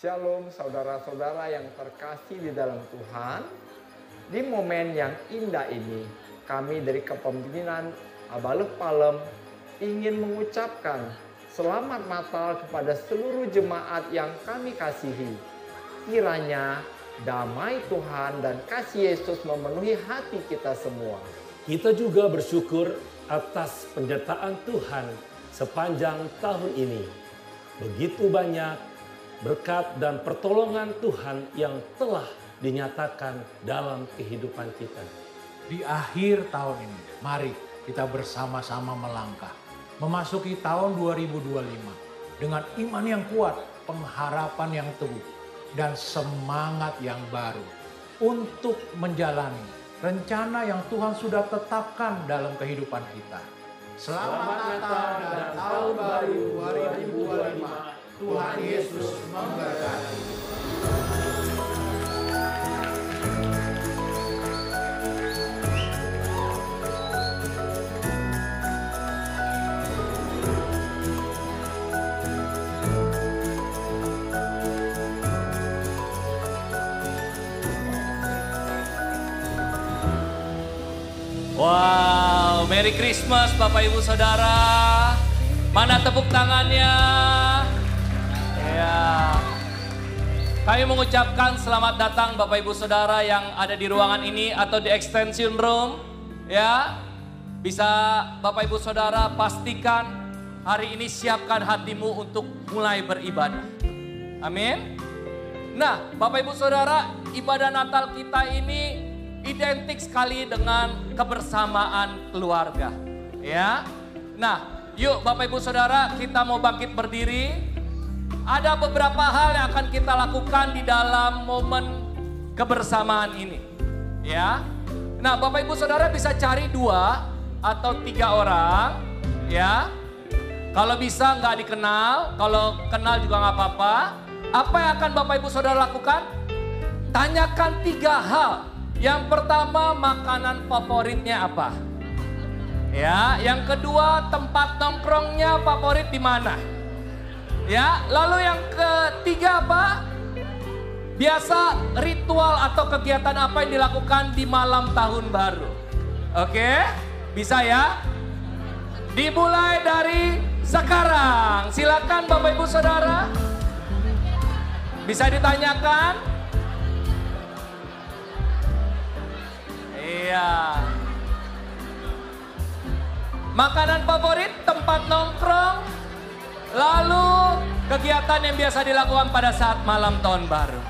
Shalom saudara-saudara yang terkasih di dalam Tuhan. Di momen yang indah ini, kami dari kepemimpinan Abaluk Palem ingin mengucapkan selamat Natal kepada seluruh jemaat yang kami kasihi. Kiranya damai Tuhan dan kasih Yesus memenuhi hati kita semua. Kita juga bersyukur atas penyertaan Tuhan sepanjang tahun ini. Begitu banyak berkat dan pertolongan Tuhan yang telah dinyatakan dalam kehidupan kita. Di akhir tahun ini, mari kita bersama-sama melangkah. Memasuki tahun 2025 dengan iman yang kuat, pengharapan yang teguh, dan semangat yang baru. Untuk menjalani rencana yang Tuhan sudah tetapkan dalam kehidupan kita. Selamat Natal dan Tahun Baru 2025. Tuhan Yesus memberkati. Wow, Merry Christmas Bapak Ibu Saudara. Mana tepuk tangannya? Ya. Kami mengucapkan selamat datang Bapak Ibu Saudara yang ada di ruangan ini atau di extension room. Ya. Bisa Bapak Ibu Saudara pastikan hari ini siapkan hatimu untuk mulai beribadah. Amin. Nah, Bapak Ibu Saudara, ibadah Natal kita ini identik sekali dengan kebersamaan keluarga. Ya. Nah, yuk Bapak Ibu Saudara, kita mau bangkit berdiri. Ada beberapa hal yang akan kita lakukan di dalam momen kebersamaan ini. Ya. Nah, Bapak Ibu Saudara bisa cari 2 atau 3 orang. Ya. Kalau bisa nggak dikenal, kalau kenal juga nggak apa-apa. Apa yang akan Bapak Ibu Saudara lakukan? Tanyakan 3 hal. Yang pertama, makanan favoritnya apa? Ya, yang kedua, tempat nongkrongnya favorit di mana? Ya, lalu yang ketiga apa? Biasa ritual atau kegiatan apa yang dilakukan di malam tahun baru? Oke, bisa ya? Dimulai dari sekarang. Silakan Bapak Ibu Saudara. Bisa ditanyakan? Iya. Makanan favorit, tempat nongkrong, lalu kegiatan yang biasa dilakukan pada saat malam tahun baru.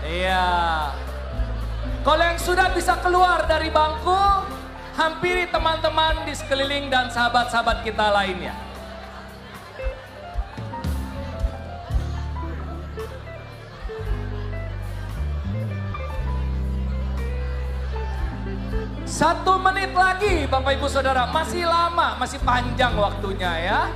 Iya. Kalau yang sudah bisa keluar dari bangku, hampiri teman-teman di sekeliling dan sahabat-sahabat kita lainnya. Satu menit lagi Bapak Ibu Saudara, masih lama, masih panjang waktunya ya.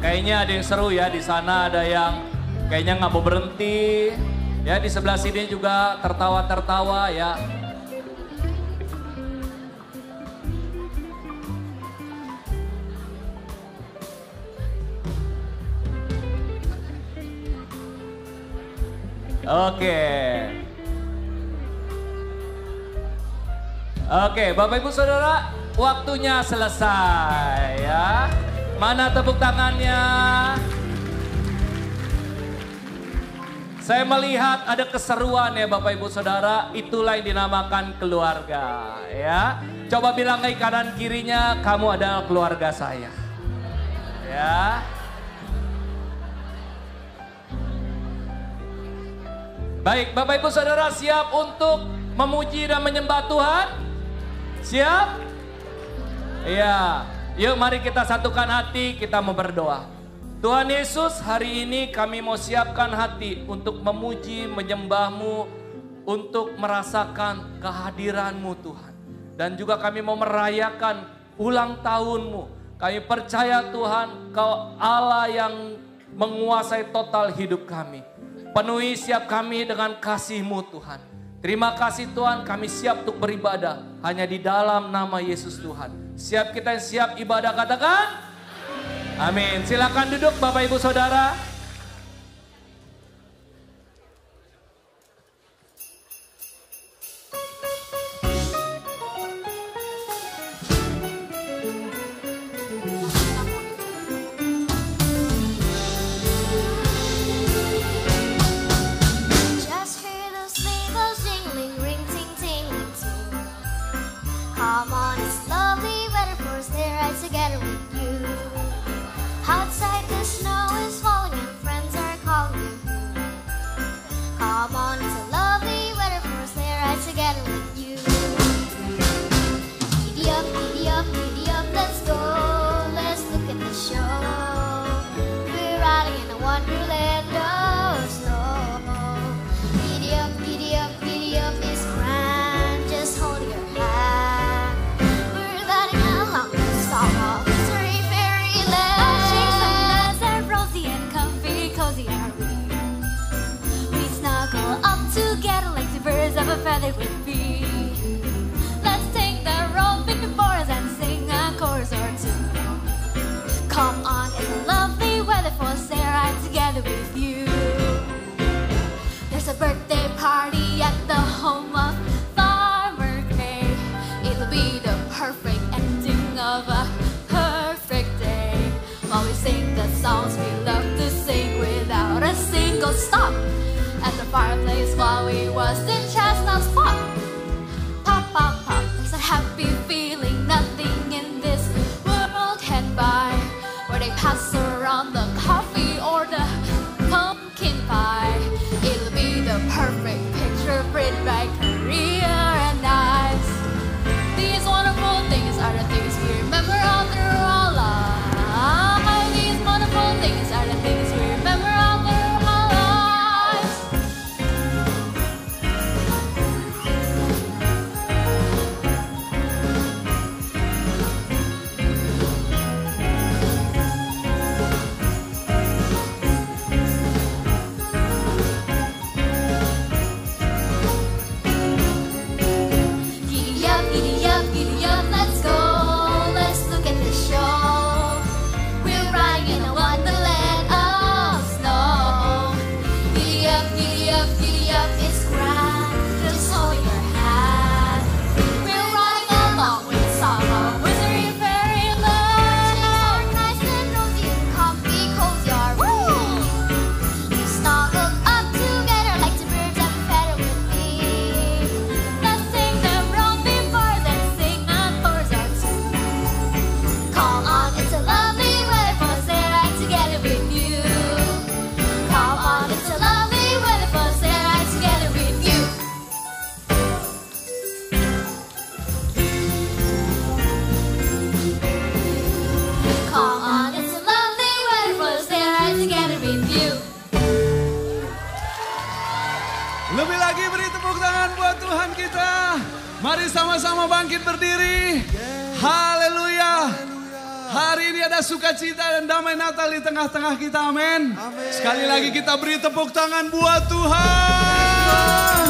Kayaknya ada yang seru ya, di sana ada yang kayaknya nggak mau berhenti. Ya, di sebelah sini juga tertawa-tertawa ya. Oke, Bapak Ibu Saudara, waktunya selesai ya. Mana tepuk tangannya? Saya melihat ada keseruan ya Bapak Ibu Saudara, itulah yang dinamakan keluarga ya. Coba bilang ke kanan kirinya, kamu adalah keluarga saya. Ya. Baik, Bapak Ibu Saudara siap untuk memuji dan menyembah Tuhan? Siap? Iya. Yuk mari kita satukan hati, kita mau berdoa. Tuhan Yesus, hari ini kami mau siapkan hati untuk memuji, menyembah-Mu, untuk merasakan kehadiran-Mu Tuhan. Dan juga kami mau merayakan ulang tahun-Mu. Kami percaya Tuhan, Kau Allah yang menguasai total hidup kami. Penuhi siap kami dengan kasih-Mu Tuhan. Terima kasih Tuhan, kami siap untuk beribadah hanya di dalam nama Yesus Tuhan. Siap kita yang siap ibadah, katakan amin. Silakan duduk Bapak Ibu Saudara. Come on, it's lovely weather for us there right together with you. Outside the snow is falling and friends are calling you. Come on, it's a lovely weather for us there right together with you. Giddy up, let's go. Let's look at the show. We're riding in a wonderland of snow. Giddy up, it's grand. Just hold your hand. Together like the birds of a feather would be. Let's take the road before us and sing a chorus or two. Come on, it's a lovely weather for us there right together with you. There's a birthday party at the home of Farmer Kay. It'll be the perfect ending of a perfect day. While we sing the songs we love to sing without a single stop. At the fireplace while we was in chestnuts pop. Pop, pop, pop, there's a happy feeling nothing in this world can buy. Where they pass around the coffee or the pumpkin pie. It'll be the perfect picture print by career and eyes. These wonderful things are the things we remember all through our lives. These wonderful things are the things we remember all through our lives. Lebih lagi beri tepuk tangan buat Tuhan kita. Mari sama-sama bangkit berdiri. Haleluya. Hari ini ada sukacita dan damai Natal di tengah-tengah kita, amin. Sekali lagi kita beri tepuk tangan buat Tuhan.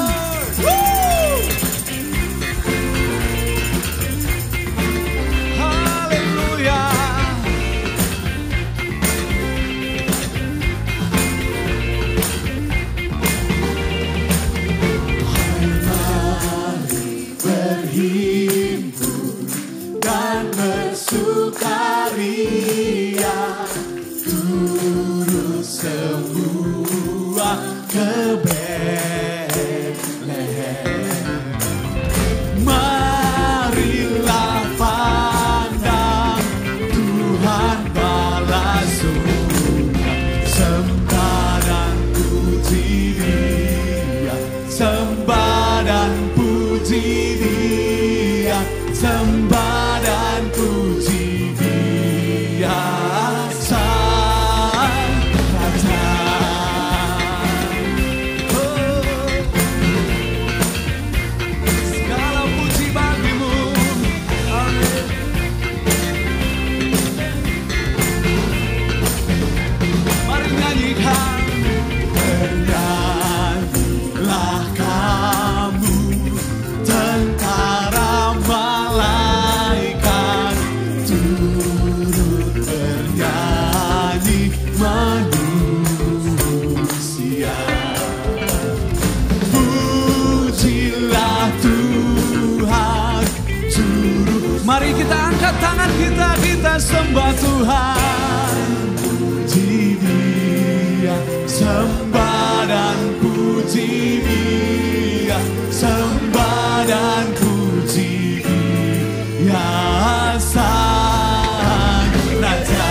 Haleluya. Dan bersukaria turut semua ke Betlehem. Marilah pandang Tuhan balas surga, sempadan puji Dia. Mari kita angkat tangan kita sembah Tuhan. Puji Dia, sembah dan puji Dia, sembah dan puji Dia, Sang Raja.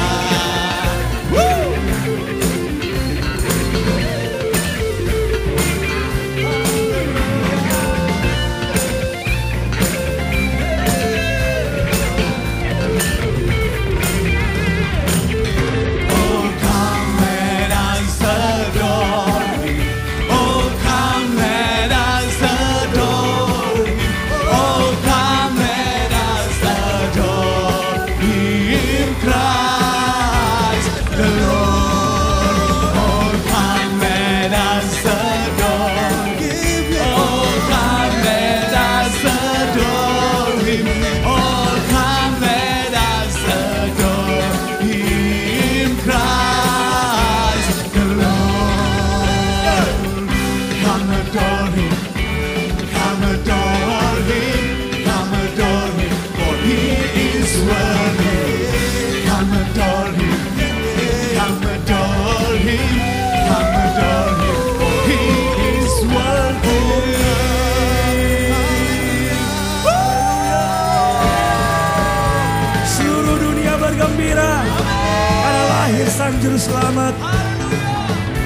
Sang Juru Selamat.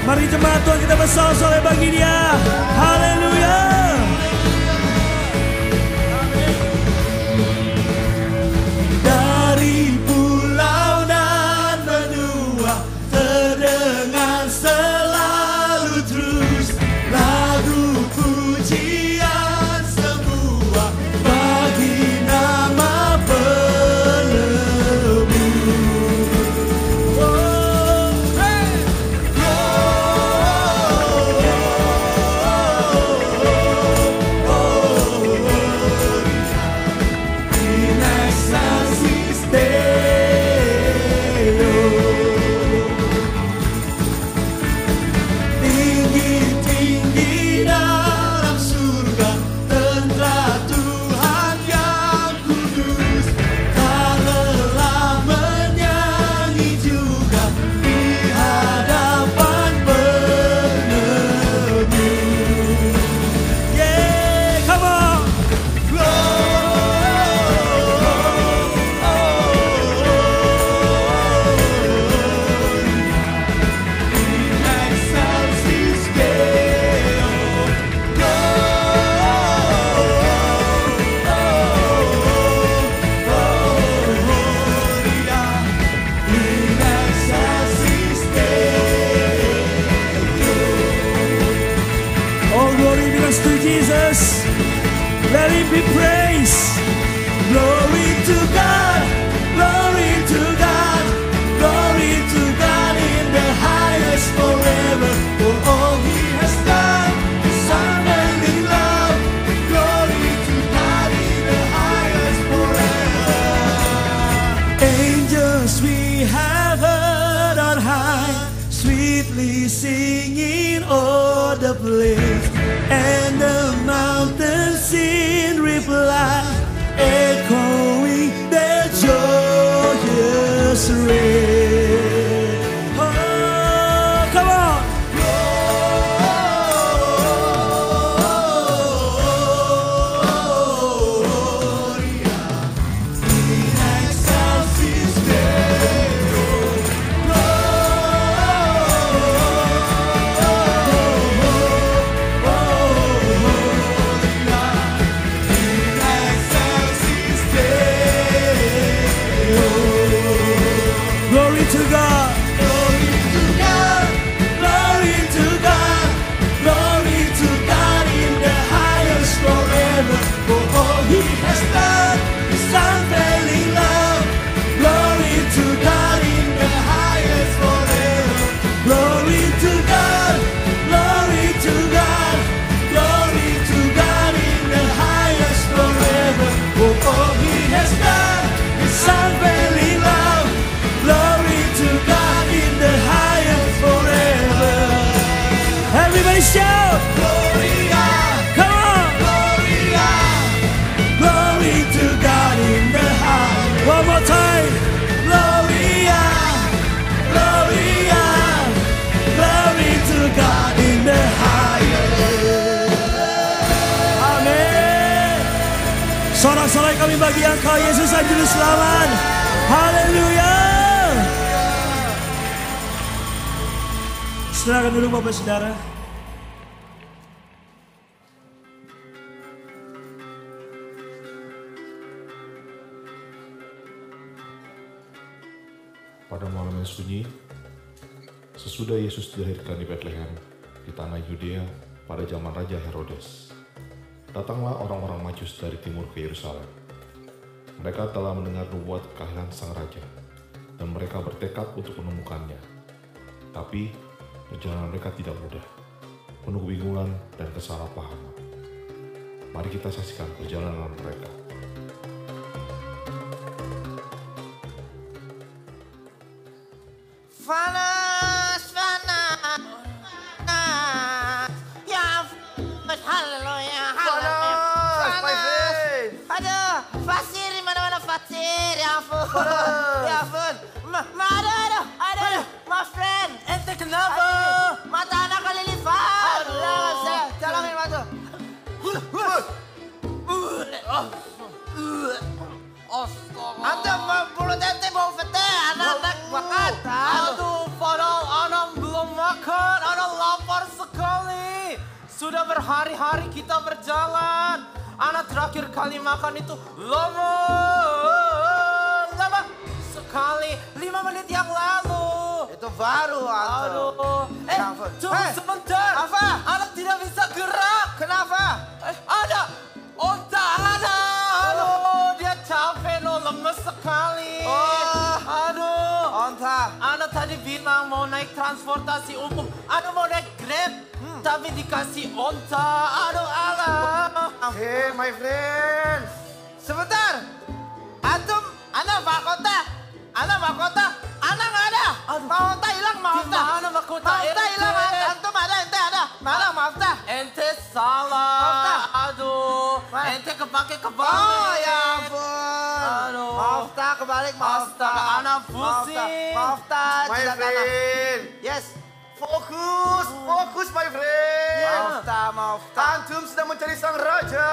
Mari jemaat Tuhan kita bersorak-sorai bagi Dia. Haleluya. Dari pulau dan benua terdengar selalu terus lagu pujian semua bagi nama penebus. Let Him be praised. Glory to God, glory to God, glory to God in the highest forever. For all He has done, His unending love. Glory to God in the highest forever. Angels we have heard on high, sweetly singing o'er the place, and the mountains in reply, echoing their joyous ring. Oh, come on! Gloria in excelsis Deo. Gloria. bersorai kami bagi Engkau Yesus Juru Selamat. Haleluya. Silakan dulu Bapak Saudara. Pada malam yang sunyi, sesudah Yesus dilahirkan di Bethlehem, di tanah Yudea pada zaman Raja Herodes, datanglah orang-orang Majus dari timur ke Yerusalem. Mereka telah mendengar nubuat kelahiran sang raja, dan mereka bertekad untuk menemukannya. Tapi perjalanan mereka tidak mudah, penuh kebingungan dan kesalahpahaman. Mari kita saksikan perjalanan mereka. Panas, panas, panas. Ya ampun, haleluya, haleluya. Panas. Aduh, pasir di mana-mana pasir. Ya ampun, ya ampun. Aduh, my friend. Ente kenapa? Mata anak kelilipan. Aduh, tolongin mata. Ante mulut ente bau fete, anak-anak makan. Aduh, padahal anak belum makan, anak lapar sekali. Sudah berhari-hari kita berjalan. Anak terakhir kali makan itu lama sekali, 5 menit yang lalu. Itu baru, Aduh, tunggu sebentar. Apa? Anak tidak bisa gerak. Kenapa? Ada onta anak. Aduh, dia capek loh, lemes sekali. Aduh, onta. Anak tadi bilang mau naik transportasi umum. Anak mau naik Grab, tapi dikasih onta. Aduh, alah. Hey, my friend. Sebentar. Antum, anak mahkota. Anak mahkota. Anak nggak ada. Mahkota hilang, mahkota. Mana mahkota? Mahkota hilang, antum ada, ente ada. Mana mahkota? Ente salah. Aduh, ente kebalik. Oh ya ampun. Aduh. Mahkota kebalik, mahkota. Astaga, anak pusing. Mahkota. My friend. Yes. Fokus my friend. Mahkota. Antum sedang mencari sang raja.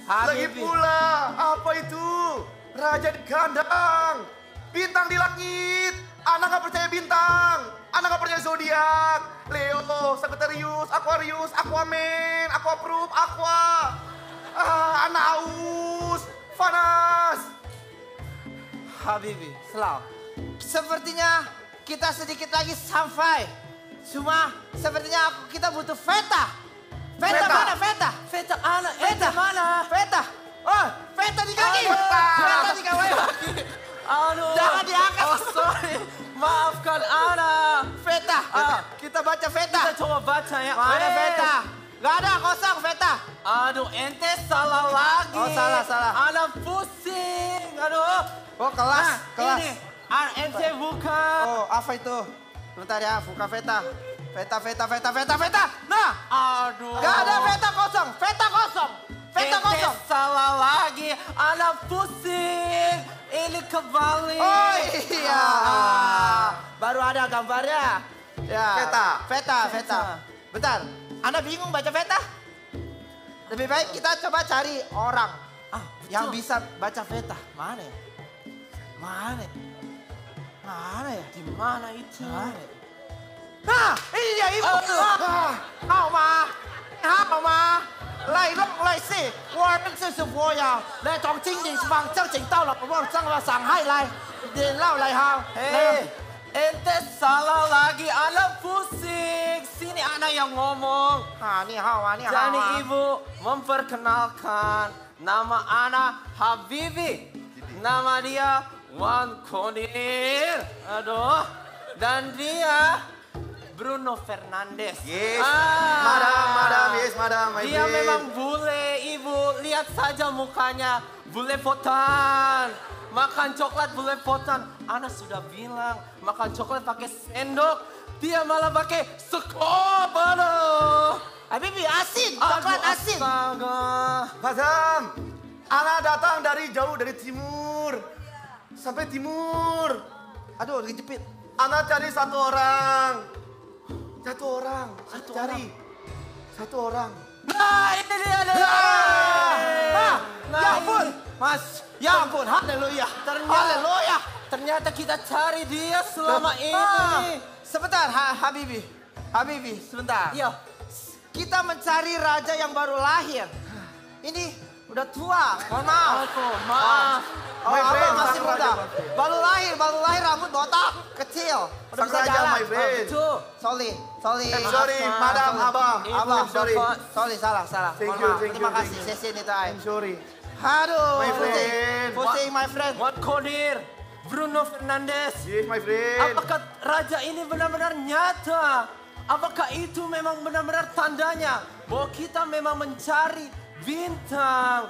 Lagi pula, apa itu? Raja di kandang. Bintang di langit. Anak gak percaya bintang. Anak gak percaya zodiak. Leo, Sagittarius, Aquarius, Aquaman, Aquaproof, Aqua. Anak aus. Panas. Habibi, selalu. Sepertinya kita sedikit lagi sampai. Cuma sepertinya kita butuh Veta. Veta mana Veta? Veta anak, Veta mana? Veta. Oh, Veta di kaki. Veta di kaki. Aduh. Jangan diangkat. Oh, sorry. Maafkan anak. Veta. Kita baca Veta. Kita coba baca ya. Mana Veta? Gak ada, kosong Veta. Aduh, ente salah lagi. Oh, salah. Anak pusing. Aduh. Oh, kelas. Ini, ente buka. Oh, apa itu? Bentar ya, buka Veta. Veta. Nah. Aduh. Gak ada Veta kosong. Veta kosong. Ente salah lagi. Anak pusing. Ini kebalik. Oh iya. Baru ada gambarnya. Ya. Veta. Bentar. Anda bingung baca Veta? Lebih baik kita coba cari orang yang bisa baca Veta. Mana ya? Di mana itu? Nah, ini dia ibu. Hao ma. 来是我们这是我呀，来从今年方正经到了，我上了上海来，年老来哈。Ente salah lagi, anak pusing. Sini anak yang ngomong. Ni hao. Jadi ibu memperkenalkan nama anak Habibi. Nama dia Wan Konir. Aduh. Dan dia Bruno Fernandes. Yes, madam, my Dia friend. memang bule, ibu. Lihat saja mukanya, bule potan. Makan coklat bule potan. Ana sudah bilang, makan coklat pakai sendok. Dia malah pakai sekop, aduh. Habibi asin, coklat asin. Astaga. Madam, Ana datang dari jauh, dari timur. Sampai timur. Aduh, kejepit. Ana cari satu orang. Satu orang. Nah, ini dia. Ya ampun, Mas. Ya ampun, haleluya. Haleluya. Ternyata kita cari dia selama ini. Sebentar, Habibi, sebentar. Iya. Kita mencari raja yang baru lahir. Ini udah tua, mohon maaf. Maaf. Oh, abang masih muda. Baru lahir rambut botak, kecil. Udah bisa raja, jalan. my friend. Sorry. Sorry, madam, abang. Sorry, salah. Thank Mohon you, maaf. thank Terima you, kasih, thank you. sesi ini tay. I'm sorry. Aduh, My friend. Pusing, my friend. Wan Kodir, Bruno Fernandes. Yes, my friend. Apakah raja ini benar-benar nyata? Apakah itu memang benar-benar tandanya bahwa kita memang mencari bintang?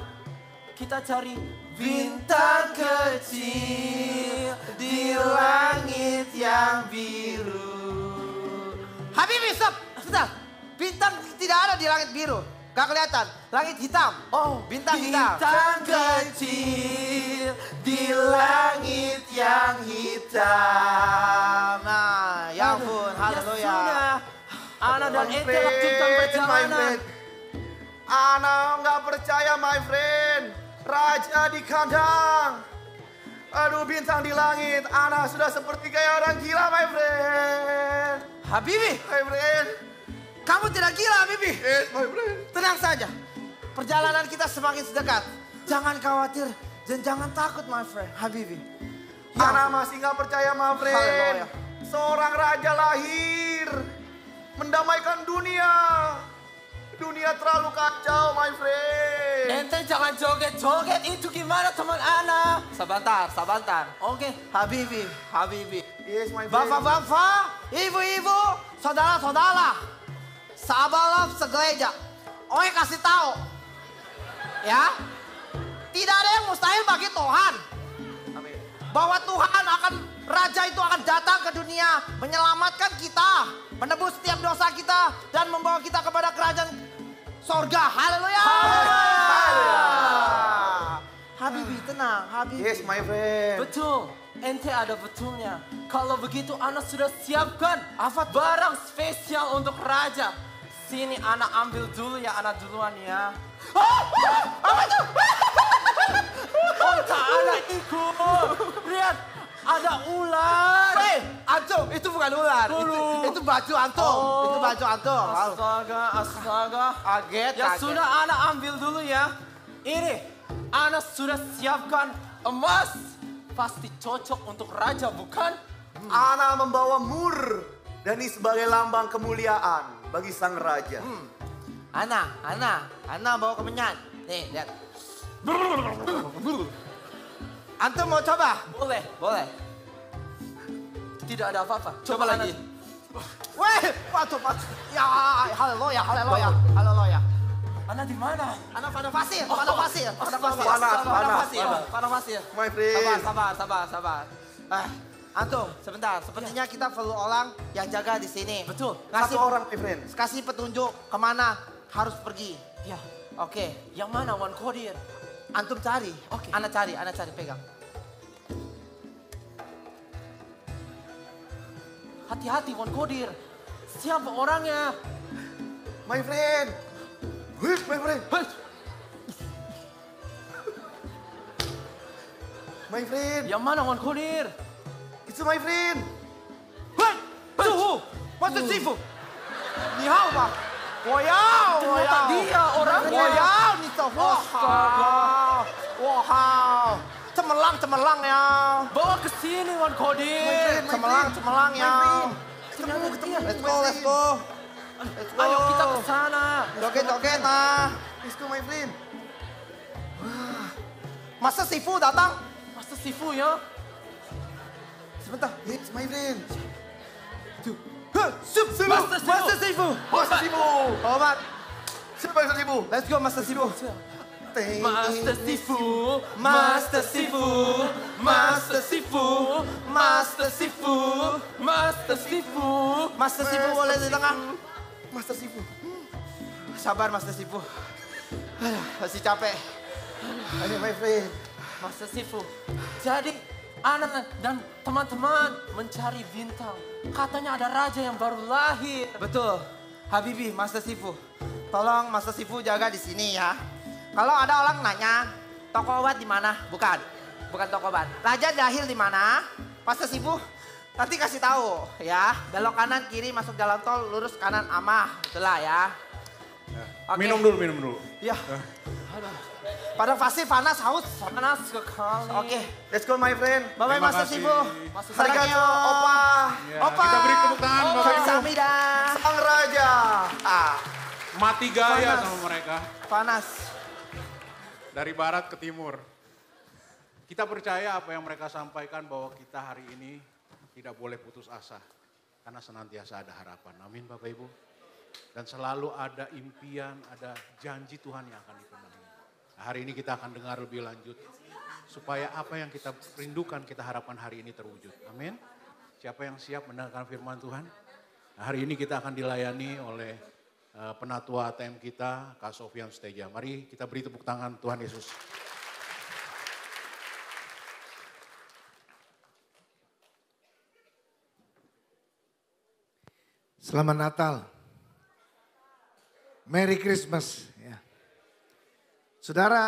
Kita cari bintang kecil di langit yang biru. Habibi, stop. Sudah. Bintang tidak ada di langit biru. Gak kelihatan. Langit hitam. Oh, bintang hitam. Bintang kecil di langit yang hitam. Nah, ya ampun, haleluya. Ya sudah. Ana dan ente lanjutkan perjalanan. Ana nggak percaya, my friend. Raja di kandang. Aduh, bintang di langit. Ana sudah seperti kayak orang gila, my friend. Habibi, My friend. kamu tidak gila, Habibi. Yes, my friend. Tenang saja. Perjalanan kita semakin dekat. Jangan khawatir dan jangan takut, my friend. Habibi. Ana masih nggak percaya, my friend. Haleluya. Seorang raja lahir. Mendamaikan dunia. Dunia terlalu kacau, my friend. Ente jangan joget-joget, itu gimana teman Ana? Sabantar. Oke. Habibi. Yes, my friend. Bapak-bapak, ibu-ibu, saudara-saudara. Sahabat segereja. Oke kasih tahu. Ya. Tidak ada yang mustahil bagi Tuhan. Bahwa Tuhan Raja itu akan datang ke dunia, menyelamatkan kita, menebus setiap dosa kita, dan membawa kita kepada kerajaan sorga. Haleluya. Habibi, tenang. Habibi. Yes, my friend. Betul. Ente ada betulnya. Kalau begitu Ana sudah siapkan barang spesial untuk Raja. Sini Ana ambil dulu ya, Ana duluan ya. Apa itu? Onta Ana ikut. Lihat, ada ular. Antum, itu bukan ular. Itu baju antum. Itu baju antum. Astaga. Kaget. Ya sudah, Ana ambil dulu ya. Ini, Ana sudah siapkan emas. Pasti cocok untuk Raja, bukan? Ana membawa mur. Dan ini sebagai lambang kemuliaan bagi sang raja. Ana bawa kemenyan. Nih, lihat. Antum mau coba? Boleh. Tidak ada apa-apa. Coba lagi. Weh, patu. Ya, haleluya. Ana di mana? Ana pada pasir. My friend. Sabar. Antum, sebentar. Sepertinya kita perlu orang yang jaga di sini. Betul. Satu orang, my friend. Kasih petunjuk kemana harus pergi. Ya. Oke. Yang mana Wan Kodir? Antum cari. Oke. Ana cari, pegang. Hati-hati Wan Kodir. Siapa orangnya? My friend. Wih, my friend. My friend. Yang mana Wan Kodir? Itu my friend. Suhu, Master Sifu. Ni hao ba? Ternyata dia orangnya. Ni astaga. Wow. Cemerlang ya. Bawa ke sini Wan Kodir. Cemerlang ya. Let's go. Ayo kita ke sana. Joget nah. Let's go, my friend. Master Sifu datang. Master Sifu ya. Sebentar. It's my friend. Master Sifu. Obat. Siapa Master Sifu? Let's go Master Sifu. Master Sifu boleh di tengah. Master Sifu. Sabar Master Sifu. Masih capek. Ayo, my friend. Master Sifu. Jadi Ana dan teman-teman mencari bintang. Katanya ada raja yang baru lahir. Betul. Habibi, Master Sifu. Tolong Master Sifu jaga di sini ya. Kalau ada orang nanya, Toko obat di mana? Bukan. Bukan toko obat. Raja lahir di mana? Pastor Sibu nanti kasih tahu ya. Belok kanan kiri masuk jalan tol, lurus kanan Amah. Itulah ya. Oke. Minum dulu. Ya. Pada pasti panas, haus. Panas sekali. Oke. Let's go my friend. Bye-bye Terima Master kasih. Sibu. Arigato, Opa. Ya, Opa. kita beri tepuk tangan Bapak Ibu. Kamsahamnida. Sang Raja. Mati gaya Panas. sama mereka. Panas. Dari barat ke timur. Kita percaya apa yang mereka sampaikan bahwa kita hari ini tidak boleh putus asa. Karena senantiasa ada harapan. Amin Bapak Ibu. Dan selalu ada impian, ada janji Tuhan yang akan dipenuhi. Nah, hari ini kita akan dengar lebih lanjut. Supaya apa yang kita rindukan, kita harapkan hari ini terwujud. Amin. Siapa yang siap mendengarkan firman Tuhan? Nah, hari ini kita akan dilayani oleh penatua ATM kita, Kak Sofian Suteja. Mari kita beri tepuk tangan Tuhan Yesus. Selamat Natal. Merry Christmas. Ya. Saudara,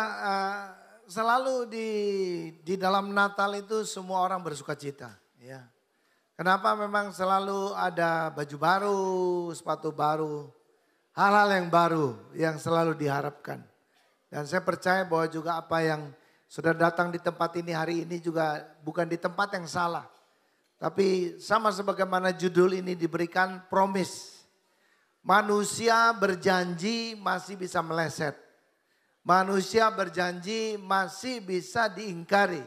selalu di dalam Natal itu semua orang bersuka cita. Ya. Kenapa memang selalu ada baju baru, sepatu baru, hal-hal yang baru yang selalu diharapkan. Dan saya percaya bahwa juga apa yang sudah datang di tempat ini hari ini juga bukan di tempat yang salah. Tapi sama sebagaimana judul ini diberikan promise. Manusia berjanji masih bisa meleset. Manusia berjanji masih bisa diingkari.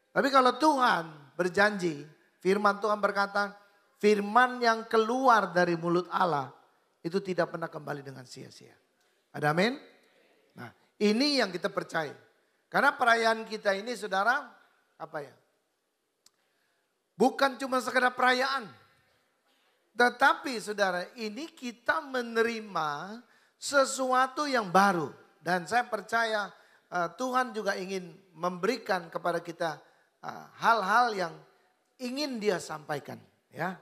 Tapi kalau Tuhan berjanji, firman Tuhan berkata, firman yang keluar dari mulut Allah itu tidak pernah kembali dengan sia-sia. Ada amin? Nah, ini yang kita percaya. Karena perayaan kita ini saudara, apa ya? Bukan cuma sekedar perayaan. Tetapi saudara, ini kita menerima sesuatu yang baru. Dan saya percaya Tuhan juga ingin memberikan kepada kita hal-hal yang ingin Dia sampaikan. Ya,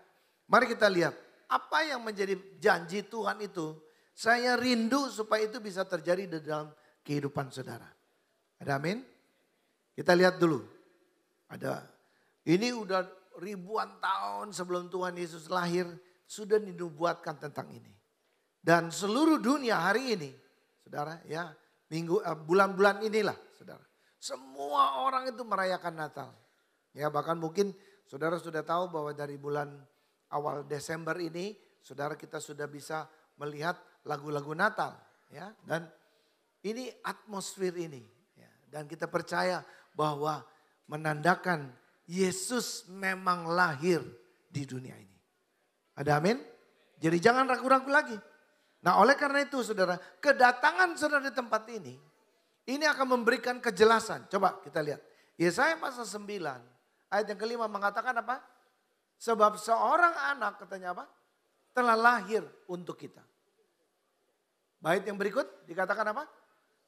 mari kita lihat apa yang menjadi janji Tuhan itu. Saya rindu supaya itu bisa terjadi di dalam kehidupan saudara. Ada amin? Kita lihat dulu. Ini udah ribuan tahun sebelum Tuhan Yesus lahir sudah dinubuatkan tentang ini. Dan seluruh dunia hari ini, saudara, ya bulan-bulan inilah, saudara, semua orang itu merayakan Natal. Ya bahkan mungkin saudara sudah tahu bahwa dari bulan awal Desember ini, saudara kita sudah bisa melihat lagu-lagu Natal, ya. Dan ini atmosfer ini, ya. Dan kita percaya bahwa menandakan Yesus memang lahir di dunia ini. Ada amin? Jadi jangan ragu-ragu lagi. Nah oleh karena itu saudara, kedatangan saudara di tempat ini akan memberikan kejelasan. Coba kita lihat. Yesaya pasal 9 ayat yang kelima mengatakan apa? Sebab seorang anak katanya apa? Telah lahir untuk kita. Bait yang berikut dikatakan apa?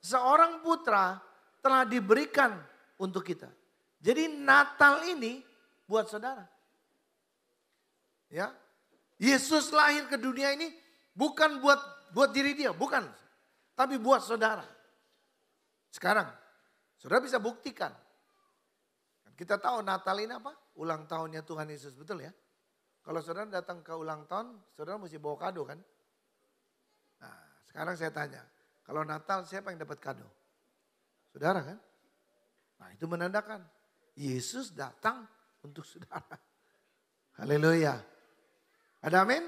Seorang putra telah diberikan untuk kita. Jadi Natal ini buat saudara. Ya. Yesus lahir ke dunia ini bukan buat diri dia, bukan. Tapi buat saudara. Sekarang, saudara bisa buktikan. Kita tahu Natal ini apa? Ulang tahunnya Tuhan Yesus, betul ya? Kalau saudara datang ke ulang tahun, saudara mesti bawa kado kan? Nah, sekarang saya tanya, kalau Natal siapa yang dapat kado? Saudara kan? Nah, itu menandakan Yesus datang untuk saudara. Haleluya. Ada amin?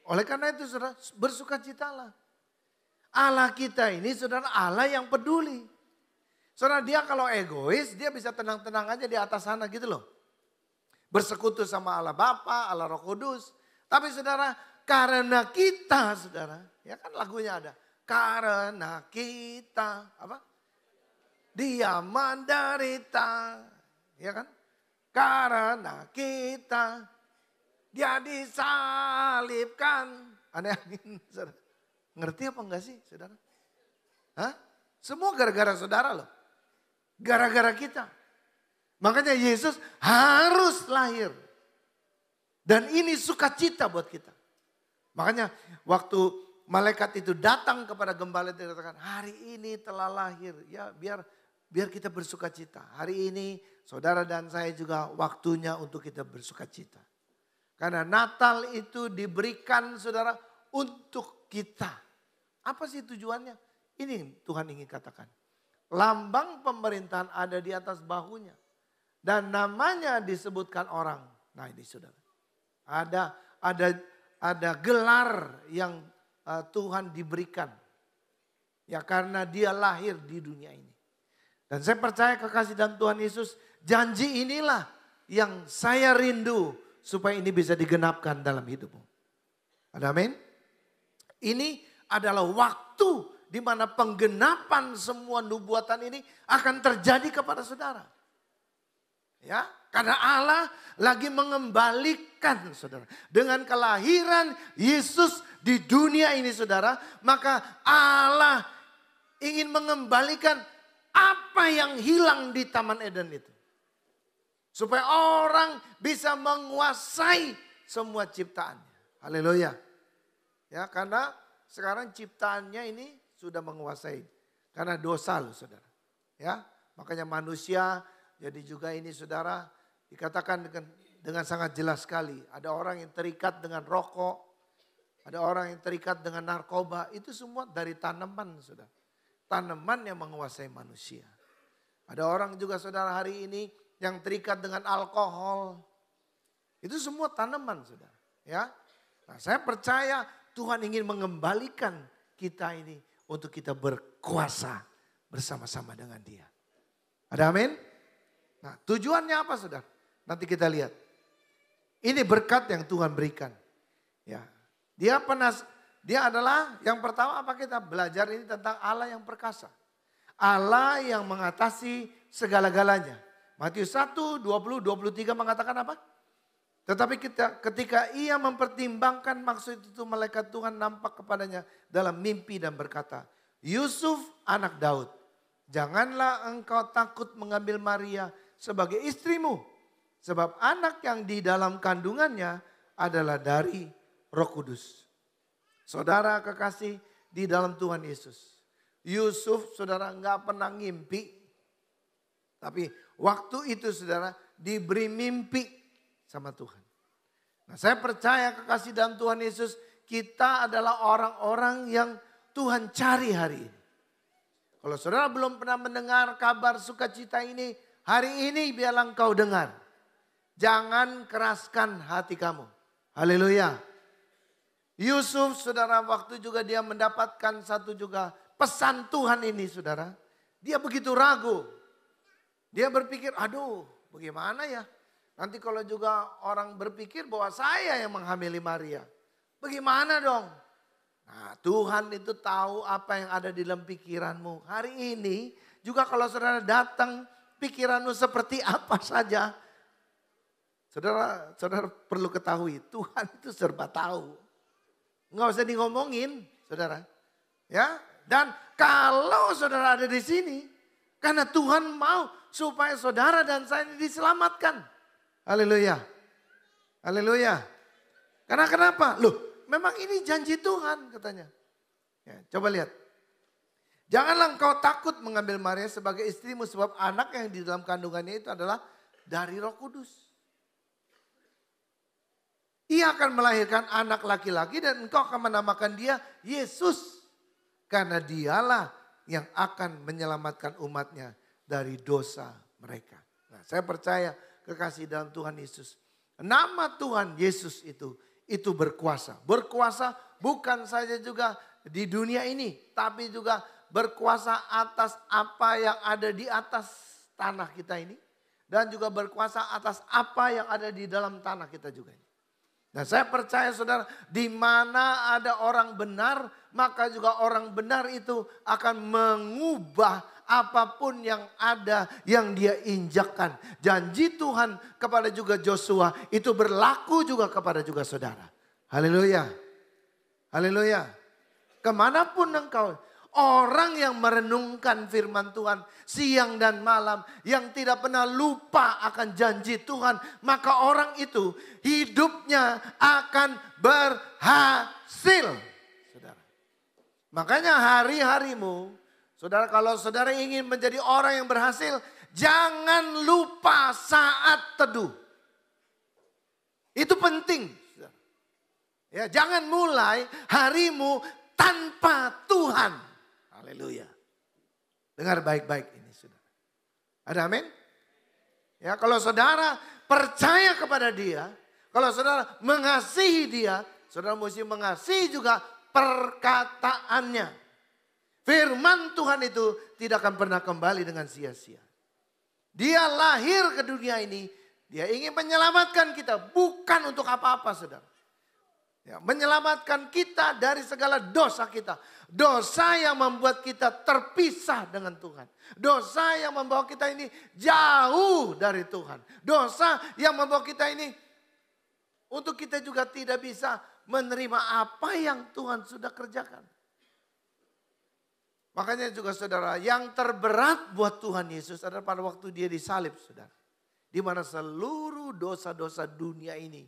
Oleh karena itu saudara bersukacitalah. Allah kita ini saudara Allah yang peduli. Saudara dia kalau egois dia bisa tenang-tenang aja di atas sana gitu loh. Bersekutu sama Allah Bapa, Allah Roh Kudus. Tapi saudara karena kita saudara, ya kan lagunya ada. Karena kita apa? Dia menderita, ya kan? Karena kita, dia disalibkan. Aneh, saudara. Ngerti apa enggak sih, saudara? Hah? Semua gara-gara saudara loh. Gara-gara kita. Makanya Yesus harus lahir. Dan ini sukacita buat kita. Makanya waktu malaikat itu datang kepada gembala itu dikatakan, hari ini telah lahir. Ya biar biar kita bersuka cita. Hari ini saudara dan saya juga waktunya untuk kita bersuka cita. Karena Natal itu diberikan saudara untuk kita. Apa sih tujuannya? Ini Tuhan ingin katakan. Lambang pemerintahan ada di atas bahunya. Dan namanya disebutkan orang. Nah ini saudara. Ada gelar yang Tuhan diberikan. Ya karena dia lahir di dunia ini. Dan saya percaya kekasih dalam Tuhan Yesus. Janji inilah yang saya rindu. Supaya ini bisa digenapkan dalam hidupmu. Ada amin? Ini adalah waktu di mana penggenapan semua nubuatan ini akan terjadi kepada saudara. Ya, karena Allah lagi mengembalikan saudara. Dengan kelahiran Yesus di dunia ini saudara, maka Allah ingin mengembalikan apa yang hilang di Taman Eden itu. Supaya orang bisa menguasai semua ciptaannya. Haleluya. Ya, karena sekarang ciptaannya ini sudah menguasai. Karena dosa loh saudara. Ya, makanya manusia jadi juga ini saudara dikatakan dengan sangat jelas sekali. Ada orang yang terikat dengan rokok. Ada orang yang terikat dengan narkoba. Itu semua dari tanaman saudara. Tanaman yang menguasai manusia. Ada orang juga saudara hari ini yang terikat dengan alkohol. Itu semua tanaman saudara. Ya, nah, saya percaya Tuhan ingin mengembalikan kita ini. Untuk kita berkuasa bersama-sama dengan dia. Ada amin? Nah tujuannya apa saudara? Nanti kita lihat. Ini berkat yang Tuhan berikan. Ya, dia adalah yang pertama apa kita belajar ini tentang Allah yang perkasa. Allah yang mengatasi segala-galanya. Matius 1, 20, 23 mengatakan apa? Tetapi ketika ia mempertimbangkan maksud itu malaikat Tuhan nampak kepadanya dalam mimpi dan berkata, Yusuf anak Daud, janganlah engkau takut mengambil Maria sebagai istrimu. Sebab anak yang di dalam kandungannya adalah dari Roh Kudus. Saudara kekasih di dalam Tuhan Yesus. Yusuf saudara enggak pernah ngimpi. Tapi waktu itu saudara diberi mimpi sama Tuhan. Nah saya percaya kekasih dalam Tuhan Yesus, kita adalah orang-orang yang Tuhan cari hari ini. Kalau saudara belum pernah mendengar kabar sukacita ini, hari ini biarlah engkau dengar. Jangan keraskan hati kamu. Haleluya. Yusuf saudara waktu juga dia mendapatkan satu juga pesan Tuhan ini saudara. Dia begitu ragu. Dia berpikir, aduh bagaimana ya. Nanti kalau juga orang berpikir bahwa saya yang menghamili Maria. Bagaimana dong? Nah Tuhan itu tahu apa yang ada di dalam pikiranmu. Hari ini juga kalau saudara datang pikiranmu seperti apa saja. Saudara perlu ketahui Tuhan itu serba tahu. Nggak usah ngomongin saudara. Ya, dan kalau saudara ada di sini. Karena Tuhan mau supaya saudara dan saya ini diselamatkan. Haleluya. Haleluya. Karena kenapa? Loh, memang ini janji Tuhan katanya. Ya, coba lihat. Janganlah engkau takut mengambil Maria sebagai istrimu sebab anak yang di dalam kandungannya itu adalah dari Roh Kudus. Ia akan melahirkan anak laki-laki dan engkau akan menamakan dia Yesus. Karena dialah yang akan menyelamatkan umatnya dari dosa mereka. Nah, saya percaya kekasih dalam Tuhan Yesus. Nama Tuhan Yesus itu berkuasa. Berkuasa bukan saja juga di dunia ini. Tapi juga berkuasa atas apa yang ada di atas tanah kita ini. Dan juga berkuasa atas apa yang ada di dalam tanah kita juga ini. Nah saya percaya saudara, di mana ada orang benar, maka juga orang benar itu akan mengubah apapun yang ada yang dia injakkan. Janji Tuhan kepada juga Joshua itu berlaku juga kepada juga saudara. Haleluya. Haleluya. Kemanapun engkau, orang yang merenungkan firman Tuhan siang dan malam, yang tidak pernah lupa akan janji Tuhan, maka orang itu hidupnya akan berhasil. Saudara. Makanya hari-harimu Saudara, kalau saudara ingin menjadi orang yang berhasil, jangan lupa saat teduh. Itu penting. Ya, jangan mulai harimu tanpa Tuhan. Haleluya. Dengar baik-baik ini, saudara. Ada amin? Ya, kalau saudara percaya kepada Dia, kalau saudara mengasihi Dia, saudara mesti mengasihi juga perkataannya. Firman Tuhan itu tidak akan pernah kembali dengan sia-sia. Dia lahir ke dunia ini, Dia ingin menyelamatkan kita, bukan untuk apa-apa, saudara. Ya, menyelamatkan kita dari segala dosa kita. Dosa yang membuat kita terpisah dengan Tuhan. Dosa yang membawa kita ini jauh dari Tuhan. Dosa yang membawa kita ini untuk kita juga tidak bisa menerima apa yang Tuhan sudah kerjakan. Makanya juga saudara, yang terberat buat Tuhan Yesus adalah pada waktu Dia disalib, saudara. Di mana seluruh dosa-dosa dunia ini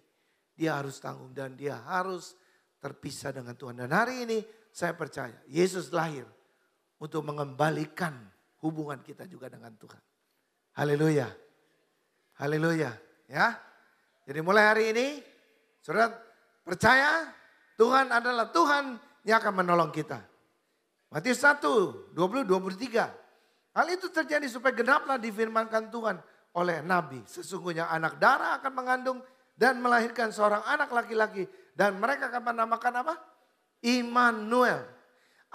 Dia harus tanggung dan Dia harus terpisah dengan Tuhan. Dan hari ini saya percaya Yesus lahir untuk mengembalikan hubungan kita juga dengan Tuhan. Haleluya. Haleluya. Ya. Jadi mulai hari ini saudara percaya Tuhan adalah Tuhan yang akan menolong kita. Matius 1, 20-23. Hal itu terjadi supaya genaplah difirmankan Tuhan oleh Nabi. Sesungguhnya anak darah akan mengandung dan melahirkan seorang anak laki-laki. Dan mereka akan menamakan apa? Immanuel.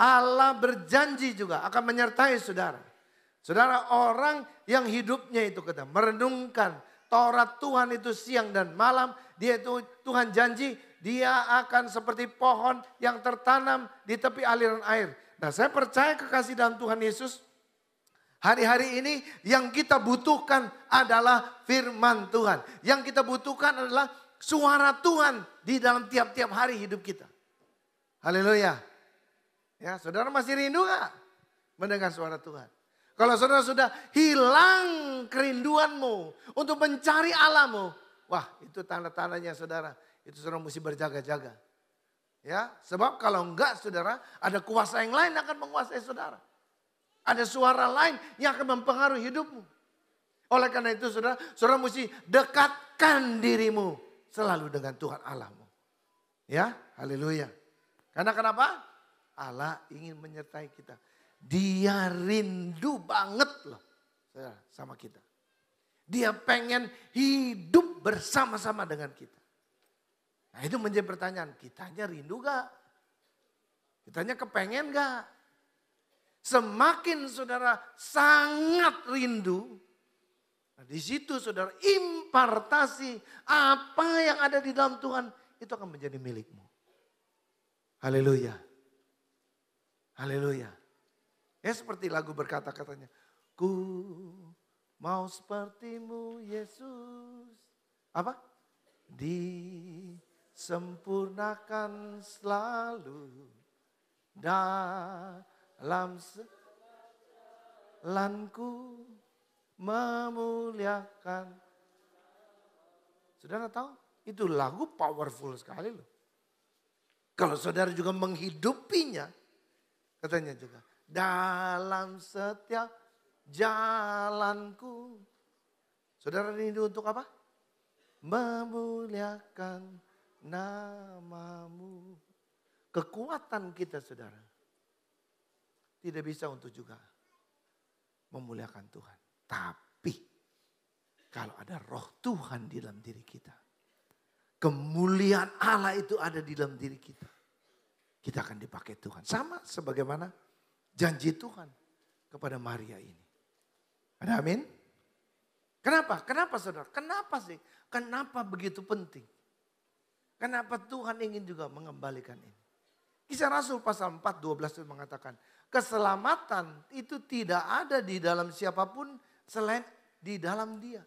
Allah berjanji juga akan menyertai saudara. Saudara, orang yang hidupnya itu kita merenungkan Taurat Tuhan itu siang dan malam. Dia itu Tuhan janji dia akan seperti pohon yang tertanam di tepi aliran air. Nah, saya percaya kekasih dalam Tuhan Yesus. Hari-hari ini yang kita butuhkan adalah firman Tuhan. Yang kita butuhkan adalah suara Tuhan di dalam tiap-tiap hari hidup kita. Haleluya. Ya, saudara masih rindu gak mendengar suara Tuhan? Kalau saudara sudah hilang kerinduanmu untuk mencari Allahmu. Wah, itu tanda-tandanya saudara. Itu saudara mesti berjaga-jaga. Ya, sebab kalau enggak saudara, ada kuasa yang lain akan menguasai saudara. Ada suara lain yang akan mempengaruhi hidupmu. Oleh karena itu saudara, saudara mesti dekatkan dirimu selalu dengan Tuhan Allahmu. Ya, haleluya. Karena kenapa? Allah ingin menyertai kita. Dia rindu banget loh saudara, sama kita. Dia pengen hidup bersama-sama dengan kita. Nah itu menjadi pertanyaan, kitanya rindu gak? Kitanya kepengen gak? Semakin saudara sangat rindu, nah di situ saudara impartasi apa yang ada di dalam Tuhan itu akan menjadi milikmu. Haleluya. Haleluya. Ya seperti lagu berkata-katanya, ku mau sepertimu Yesus. Apa? Disempurnakan selalu dalam jalanku memuliakan. Saudara tahu? Itu lagu powerful sekali loh. Kalau saudara juga menghidupinya, katanya juga, dalam setiap jalanku. Saudara rindu untuk apa? Memuliakan namamu. Kekuatan kita saudara tidak bisa untuk juga memuliakan Tuhan. Tapi kalau ada roh Tuhan di dalam diri kita, kemuliaan Allah itu ada di dalam diri kita, kita akan dipakai Tuhan. Sama sebagaimana janji Tuhan kepada Maria ini. Ada amin? Kenapa? Kenapa saudara? Kenapa sih? Kenapa begitu penting? Kenapa Tuhan ingin juga mengembalikan ini? Kisah Rasul pasal 4, 12 itu mengatakan, keselamatan itu tidak ada di dalam siapapun selain di dalam Dia.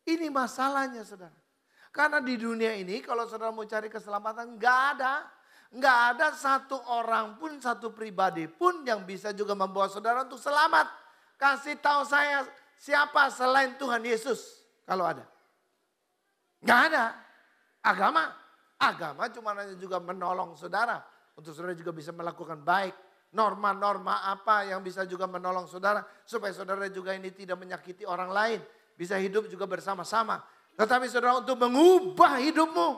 Ini masalahnya saudara. Karena di dunia ini kalau saudara mau cari keselamatan nggak ada. Nggak ada satu orang pun, satu pribadi pun yang bisa juga membawa saudara untuk selamat. Kasih tahu saya siapa selain Tuhan Yesus kalau ada. Nggak ada. Agama cuma hanya juga menolong saudara. Untuk saudara juga bisa melakukan baik. norma-norma apa yang bisa juga menolong saudara. Supaya saudara juga ini tidak menyakiti orang lain. Bisa hidup juga bersama-sama. Tetapi saudara untuk mengubah hidupmu.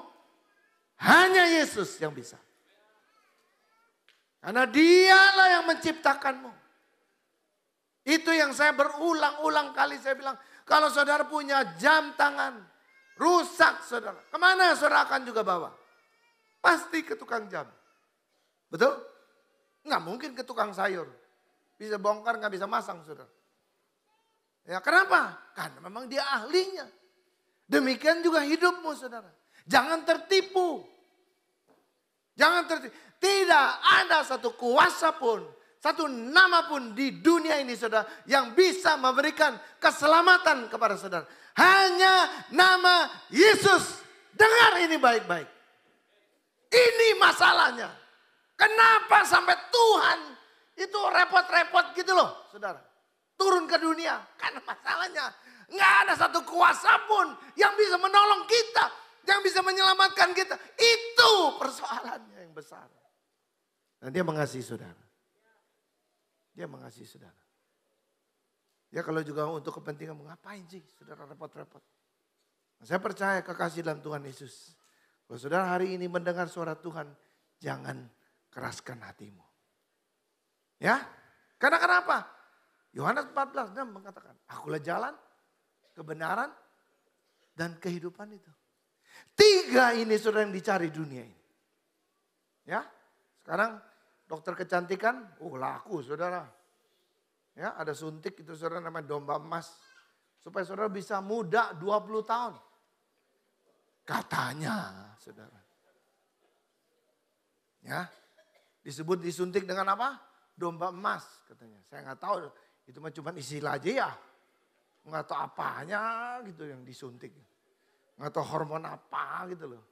Hanya Yesus yang bisa. Karena dialah yang menciptakanmu. Itu yang saya berulang-ulang kali saya bilang. Kalau saudara punya jam tangan. Rusak saudara. Kemana saudara akan juga bawa? Pasti ke tukang jam. Betul? Nggak mungkin ke tukang sayur. Bisa bongkar, nggak bisa masang saudara. Ya kenapa? Karena memang dia ahlinya. Demikian juga hidupmu saudara. Jangan tertipu. Jangan tertipu. Tidak ada satu kuasa pun, satu nama pun di dunia ini saudara yang bisa memberikan keselamatan kepada saudara. Hanya nama Yesus. Dengar ini baik-baik. Ini masalahnya. Kenapa sampai Tuhan itu repot-repot gitu loh saudara. Turun ke dunia. Karena masalahnya nggak ada satu kuasa pun yang bisa menolong kita. Yang bisa menyelamatkan kita. Itu persoalannya yang besar. Dan dia mengasihi saudara. Dia mengasihi saudara. Ya kalau juga untuk kepentingan ngapain sih saudara repot-repot. Nah, saya percaya kekasih dalam Tuhan Yesus. Kalau saudara hari ini mendengar suara Tuhan, jangan keraskan hatimu. Ya, karena kenapa? Yohanes 14:6 mengatakan, akulah jalan, kebenaran, dan kehidupan itu. 3 ini saudara yang dicari dunia ini. Ya, sekarang dokter kecantikan, laku saudara. Ya, ada suntik itu saudara namanya domba emas. Supaya saudara bisa muda 20 tahun. Katanya saudara. Ya, disebut disuntik dengan apa? Domba emas katanya. Saya nggak tahu, itu mah cuma istilah aja ya. Nggak tahu apanya gitu yang disuntik. Nggak tahu hormon apa gitu loh.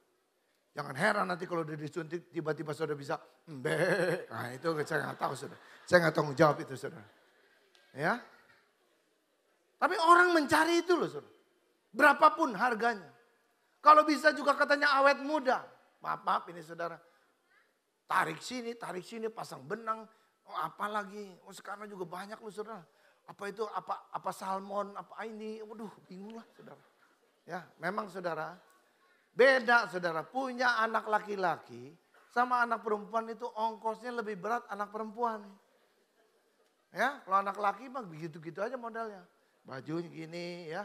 Jangan heran nanti kalau udah disuntik tiba-tiba saudara bisa mbek. Nah itu saya nggak tahu saudara. Saya nggak tanggung jawab itu saudara. Ya. Tapi orang mencari itu loh saudara. Berapapun harganya. Kalau bisa juga katanya awet muda. Maaf ini saudara. Tarik sini pasang benang. Oh, apa lagi? Oh, sekarang juga banyak loh saudara. Apa itu apa salmon, apa ini. Waduh bingung lah saudara. Ya memang saudara. Beda saudara, punya anak laki-laki sama anak perempuan itu ongkosnya lebih berat anak perempuan. Ya, kalau anak laki mah begitu-gitu aja modalnya. Bajunya gini ya.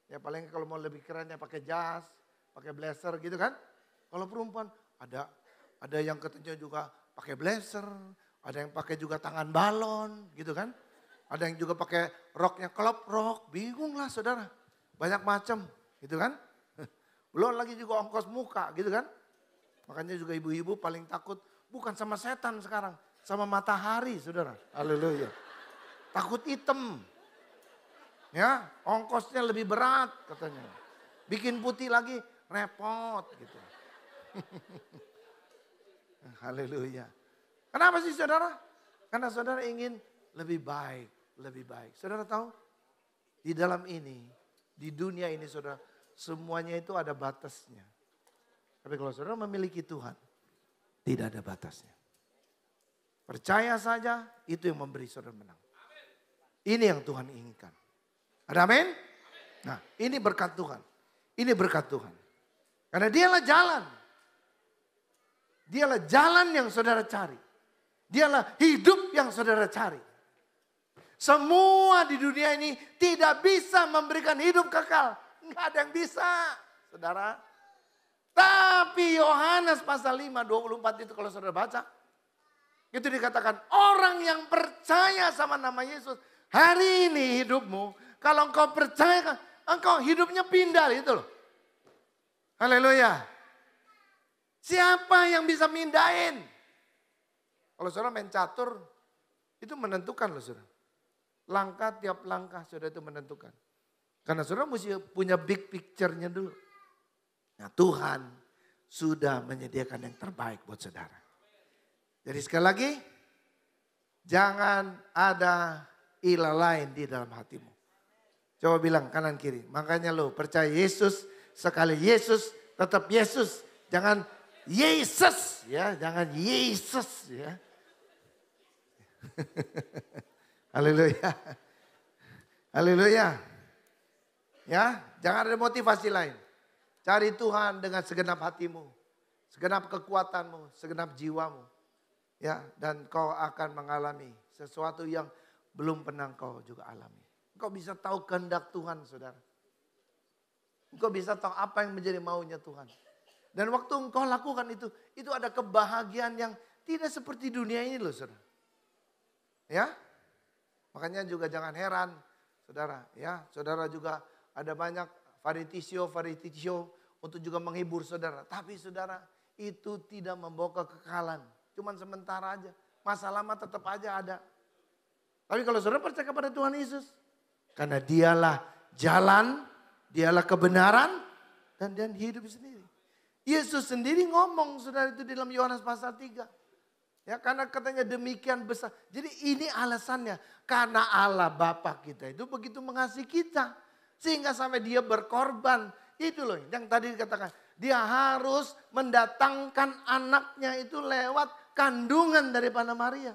Ya paling kalau mau lebih keren ya pakai jas, pakai blazer gitu kan. Kalau perempuan ada yang katanya juga pakai blazer, ada yang pakai juga tangan balon gitu kan. Ada yang juga pakai roknya klop rok, bingung lah saudara. Banyak macam gitu kan. Belum lagi juga ongkos muka gitu kan. Makanya juga ibu-ibu paling takut bukan sama setan sekarang. Sama matahari saudara. Haleluya. Takut hitam. Ya ongkosnya lebih berat katanya. Bikin putih lagi repot gitu. Haleluya. Kenapa sih saudara? Karena saudara ingin lebih baik. Lebih baik. Saudara tahu? Di dalam ini, di dunia ini saudara. Semuanya itu ada batasnya. Tapi kalau saudara memiliki Tuhan, tidak ada batasnya. Percaya saja, itu yang memberi saudara menang. Ini yang Tuhan inginkan. Ada amin? Nah, ini berkat Tuhan. Ini berkat Tuhan. Karena dialah jalan. Dialah jalan yang saudara cari. Dialah hidup yang saudara cari. Semua di dunia ini tidak bisa memberikan hidup kekal. Enggak ada yang bisa, saudara. Tapi Yohanes pasal 5, 24 itu kalau saudara baca. Itu dikatakan orang yang percaya sama nama Yesus. Hari ini hidupmu, kalau engkau percaya, engkau hidupnya pindah itu loh. Haleluya. Siapa yang bisa mindahin? Kalau saudara main catur, itu menentukan loh saudara. Langkah tiap langkah saudara itu menentukan. Karena saudara mesti punya big picture-nya dulu. Nah Tuhan sudah menyediakan yang terbaik buat saudara. Jadi sekali lagi, jangan ada ilah lain di dalam hatimu. Coba bilang kanan kiri. Makanya lo percaya Yesus, sekali Yesus, tetap Yesus. Jangan Yesus ya, jangan Yesus ya. Haleluya. Haleluya. Ya, jangan ada motivasi lain. Cari Tuhan dengan segenap hatimu, segenap kekuatanmu, segenap jiwamu. Ya, dan kau akan mengalami sesuatu yang belum pernah kau juga alami. Kau bisa tahu kehendak Tuhan, saudara. Engkau bisa tahu apa yang menjadi maunya Tuhan. Dan waktu engkau lakukan itu ada kebahagiaan yang tidak seperti dunia ini loh, saudara. Ya, makanya juga jangan heran, saudara. Ya, saudara juga ada banyak varitisio untuk juga menghibur saudara. Tapi saudara, itu tidak membawa kekekalan. Cuman sementara aja. Masa lama tetap aja ada. Tapi kalau saudara percaya kepada Tuhan Yesus, karena dialah jalan, dialah kebenaran, dan hidup sendiri. Yesus sendiri ngomong saudara itu di dalam Yohanes pasal 3. Ya, karena katanya demikian besar. Jadi ini alasannya. Karena Allah Bapa kita itu begitu mengasihi kita. Sehingga sampai dia berkorban. Itu loh yang tadi dikatakan. Dia harus mendatangkan anaknya itu lewat kandungan daripada Maria.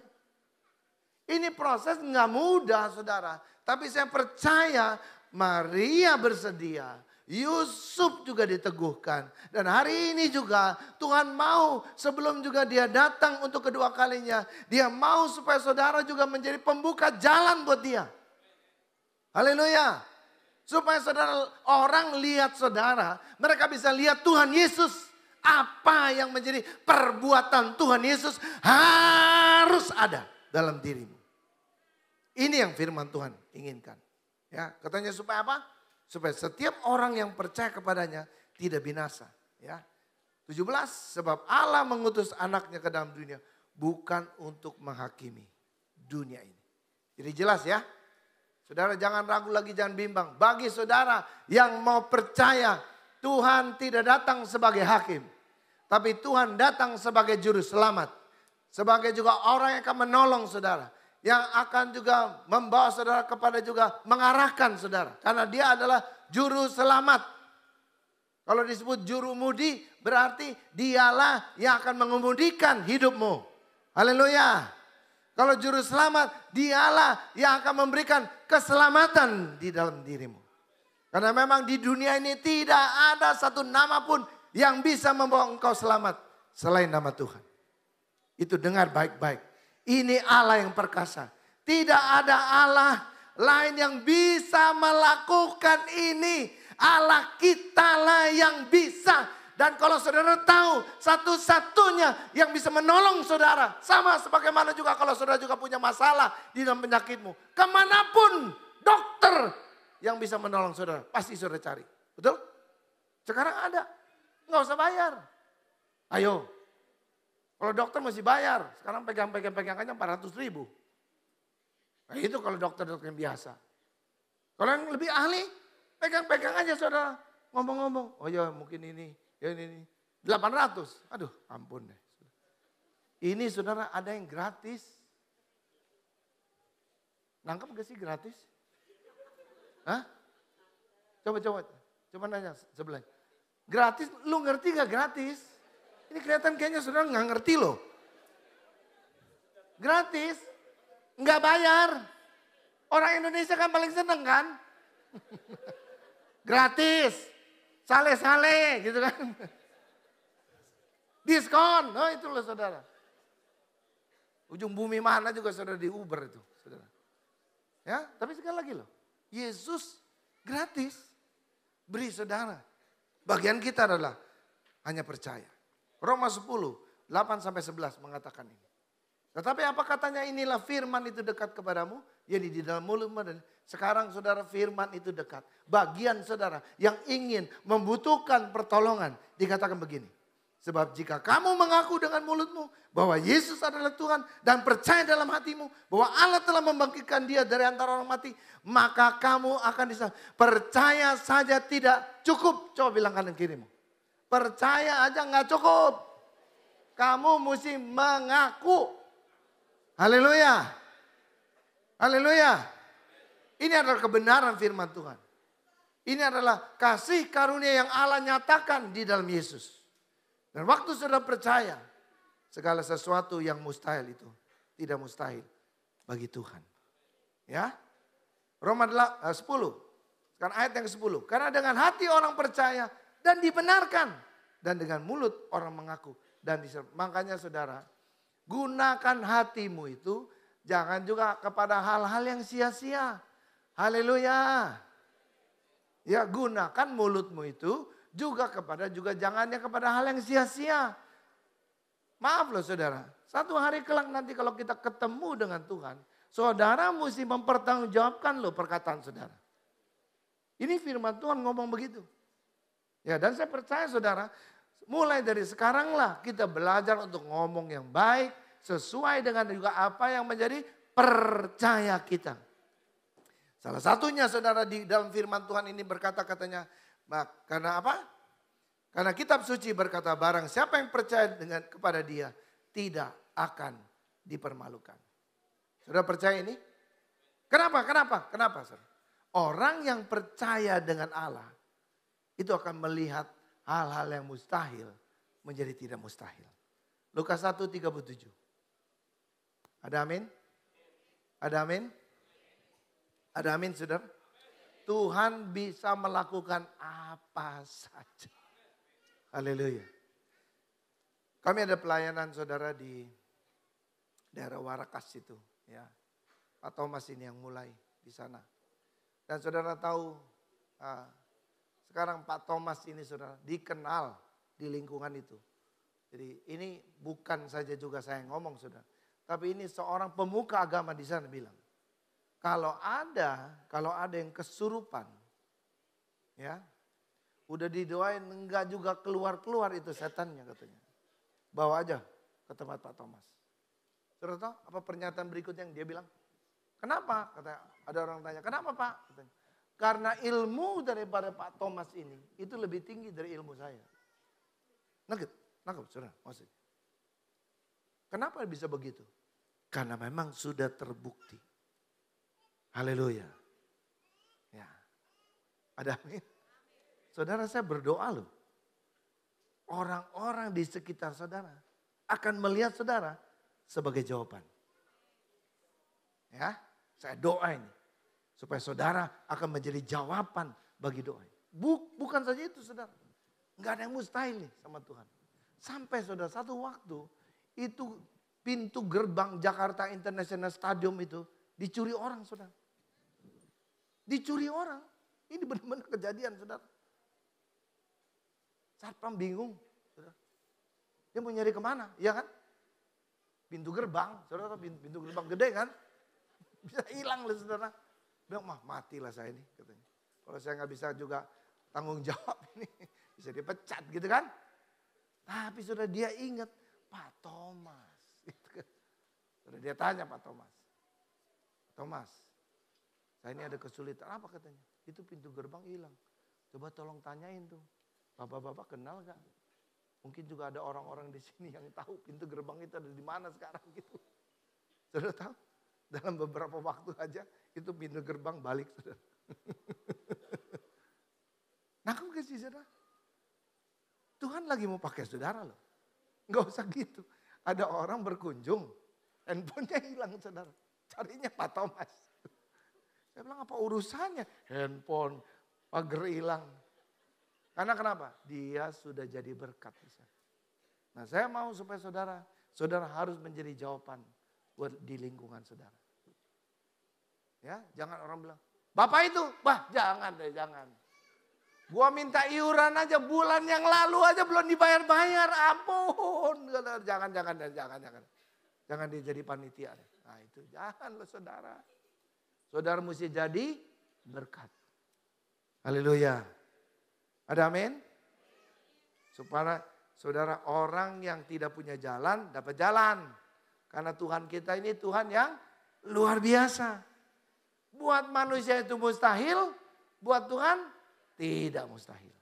Ini proses nggak mudah saudara. Tapi saya percaya Maria bersedia. Yusuf juga diteguhkan. Dan hari ini juga Tuhan mau sebelum juga dia datang untuk kedua kalinya. Dia mau supaya saudara juga menjadi pembuka jalan buat dia. Haleluya. Supaya saudara, orang lihat saudara, mereka bisa lihat Tuhan Yesus. Apa yang menjadi perbuatan Tuhan Yesus harus ada dalam dirimu. Ini yang firman Tuhan inginkan. Ya, katanya supaya apa? Supaya setiap orang yang percaya kepadanya tidak binasa. Ya. 17, sebab Allah mengutus anaknya ke dalam dunia bukan untuk menghakimi dunia ini. Jadi jelas ya. Saudara jangan ragu lagi, jangan bimbang. Bagi saudara yang mau percaya, Tuhan tidak datang sebagai hakim. Tapi Tuhan datang sebagai juru selamat. Sebagai juga orang yang akan menolong saudara. Yang akan juga membawa saudara kepada juga mengarahkan saudara. Karena dia adalah juru selamat. Kalau disebut juru mudi berarti dialah yang akan mengemudikan hidupmu. Haleluya. Kalau juru selamat, dialah yang akan memberikan keselamatan di dalam dirimu. Karena memang di dunia ini tidak ada satu nama pun yang bisa membawa engkau selamat selain nama Tuhan. Itu dengar baik-baik. Ini Allah yang perkasa. Tidak ada Allah lain yang bisa melakukan ini. Allah kitalah yang bisa. Dan kalau saudara tahu satu-satunya yang bisa menolong saudara. Sama sebagaimana juga kalau saudara juga punya masalah di dalam penyakitmu. Kemanapun dokter yang bisa menolong saudara. Pasti saudara cari. Betul? Sekarang ada. Nggak usah bayar. Ayo. Kalau dokter mesti bayar. Sekarang pegangannya 400.000. Nah itu kalau dokter-dokter yang biasa. Kalau yang lebih ahli, pegang-pegang aja saudara. Ngomong-ngomong. Oh ya mungkin ini. Ya ini 800. Aduh ampun deh. Ini saudara ada yang gratis. Nangkep gak sih gratis? Hah? Coba nanya sebelah. Gratis, lu ngerti gak gratis? Ini kelihatan kayaknya saudara gak ngerti loh. Gratis, gak bayar. Orang Indonesia kan paling seneng kan? Gratis. Sale-sale gitu kan. Diskon, oh itu loh saudara. Ujung bumi mana juga saudara di Uber itu. Saudara. Ya, tapi sekali lagi loh. Yesus gratis. Beri saudara. Bagian kita adalah hanya percaya. Roma 10, 8-11 mengatakan ini. Tetapi apa katanya inilah firman itu dekat kepadamu. Jadi di dalam mulutmu dan sekarang saudara firman itu dekat. Bagian saudara yang ingin membutuhkan pertolongan. Dikatakan begini. Sebab jika kamu mengaku dengan mulutmu bahwa Yesus adalah Tuhan. Dan percaya dalam hatimu bahwa Allah telah membangkitkan dia dari antara orang mati. Maka kamu akan diselamatkan. Percaya saja tidak cukup. Coba bilang kanan kirimu. Percaya aja gak cukup. Kamu mesti mengaku. Haleluya. Haleluya. Ini adalah kebenaran firman Tuhan. Ini adalah kasih karunia yang Allah nyatakan di dalam Yesus. Dan waktu saudara percaya, segala sesuatu yang mustahil itu tidak mustahil bagi Tuhan. Ya. Roma 10. Sekarang ayat yang ke-10. Karena dengan hati orang percaya dan dibenarkan. Dan dengan mulut orang mengaku dan disertai. Makanya saudara, gunakan hatimu itu jangan juga kepada hal-hal yang sia-sia. Haleluya. Ya, gunakan mulutmu itu juga jangannya kepada hal yang sia-sia. Maaf loh saudara, satu hari kelak nanti kalau kita ketemu dengan Tuhan, saudara mesti mempertanggungjawabkan loh perkataan saudara. Ini firman Tuhan ngomong begitu. Ya, dan saya percaya saudara, mulai dari sekaranglah kita belajar untuk ngomong yang baik, sesuai dengan juga apa yang menjadi percaya kita. Salah satunya saudara di dalam firman Tuhan ini berkata katanya, karena apa? Karena kitab suci berkata barang siapa yang percaya kepada dia tidak akan dipermalukan. Saudara percaya ini? Kenapa? Saudara? Orang yang percaya dengan Allah itu akan melihat hal-hal yang mustahil menjadi tidak mustahil. Lukas 1:37. Ada amin? Ada amin? Ada amin saudara? Tuhan bisa melakukan apa saja. Haleluya. Kami ada pelayanan saudara di daerah Warakas itu. Ya. Pak Thomas ini yang mulai di sana. Dan saudara tahu sekarang Pak Thomas ini saudara dikenal di lingkungan itu. Jadi ini bukan saja juga saya ngomong saudara. Tapi ini seorang pemuka agama di sana bilang. Kalau ada yang kesurupan. Ya. Udah didoain enggak juga keluar-keluar itu setannya katanya. Bawa aja ke tempat Pak Thomas. Saudara tahu apa pernyataan berikutnya yang dia bilang? Kenapa? Kata ada orang tanya, kenapa Pak? Katanya, karena ilmu daripada Pak Thomas ini itu lebih tinggi dari ilmu saya. Nangkep saudara maksudnya. Kenapa bisa begitu? Karena memang sudah terbukti. Haleluya. Ya. Ada amin? Saudara saya berdoa loh. Orang-orang di sekitar saudara akan melihat saudara sebagai jawaban. Ya, saya doa ini. Supaya saudara akan menjadi jawaban bagi doa. Bukan saja itu saudara. Enggak ada yang mustahil nih sama Tuhan. Sampai saudara satu waktu itu pintu gerbang Jakarta International Stadium itu dicuri orang saudara. Dicuri orang. Ini benar-benar kejadian saudara. Satpam bingung. Saudara. Dia mau nyari kemana? Iya kan? Pintu gerbang. Saudara pintu gerbang gede kan? Bisa hilang lah saudara. Bilang matilah saya ini katanya. Kalau saya nggak bisa juga tanggung jawab ini. Bisa dipecat gitu kan. Tapi saudara dia ingat Pak Thomas. Gitu kan. Saudara dia tanya Pak Thomas. Thomas, saya ini ada kesulitan. Apa katanya? Itu pintu gerbang hilang. Coba tolong tanyain tuh. Bapak-bapak kenal gak? Mungkin juga ada orang-orang di sini yang tahu pintu gerbang itu ada di mana sekarang gitu. Saudara tahu? Dalam beberapa waktu aja itu pintu gerbang balik saudara. Nangkep gak sih saudara? Tuhan lagi mau pakai saudara loh. Gak usah gitu. Ada orang berkunjung. Handphonenya hilang saudara. Carinya Pak Thomas. Saya bilang apa urusannya? Handphone, pagar hilang. Karena kenapa? Dia sudah jadi berkat di sana. Nah saya mau supaya saudara harus menjadi jawaban buat di lingkungan saudara. Ya, jangan orang bilang, Bapak itu, jangan deh, jangan. Gua minta iuran aja bulan yang lalu aja belum dibayar-bayar, ampun. Jangan. Jangan dia jadi panitia. Nah itu, jangan loh saudara. Saudara mesti jadi berkat. Haleluya. Ada amin? Supaya saudara orang yang tidak punya jalan dapat jalan. Karena Tuhan kita ini Tuhan yang luar biasa. Buat manusia itu mustahil, buat Tuhan tidak mustahil.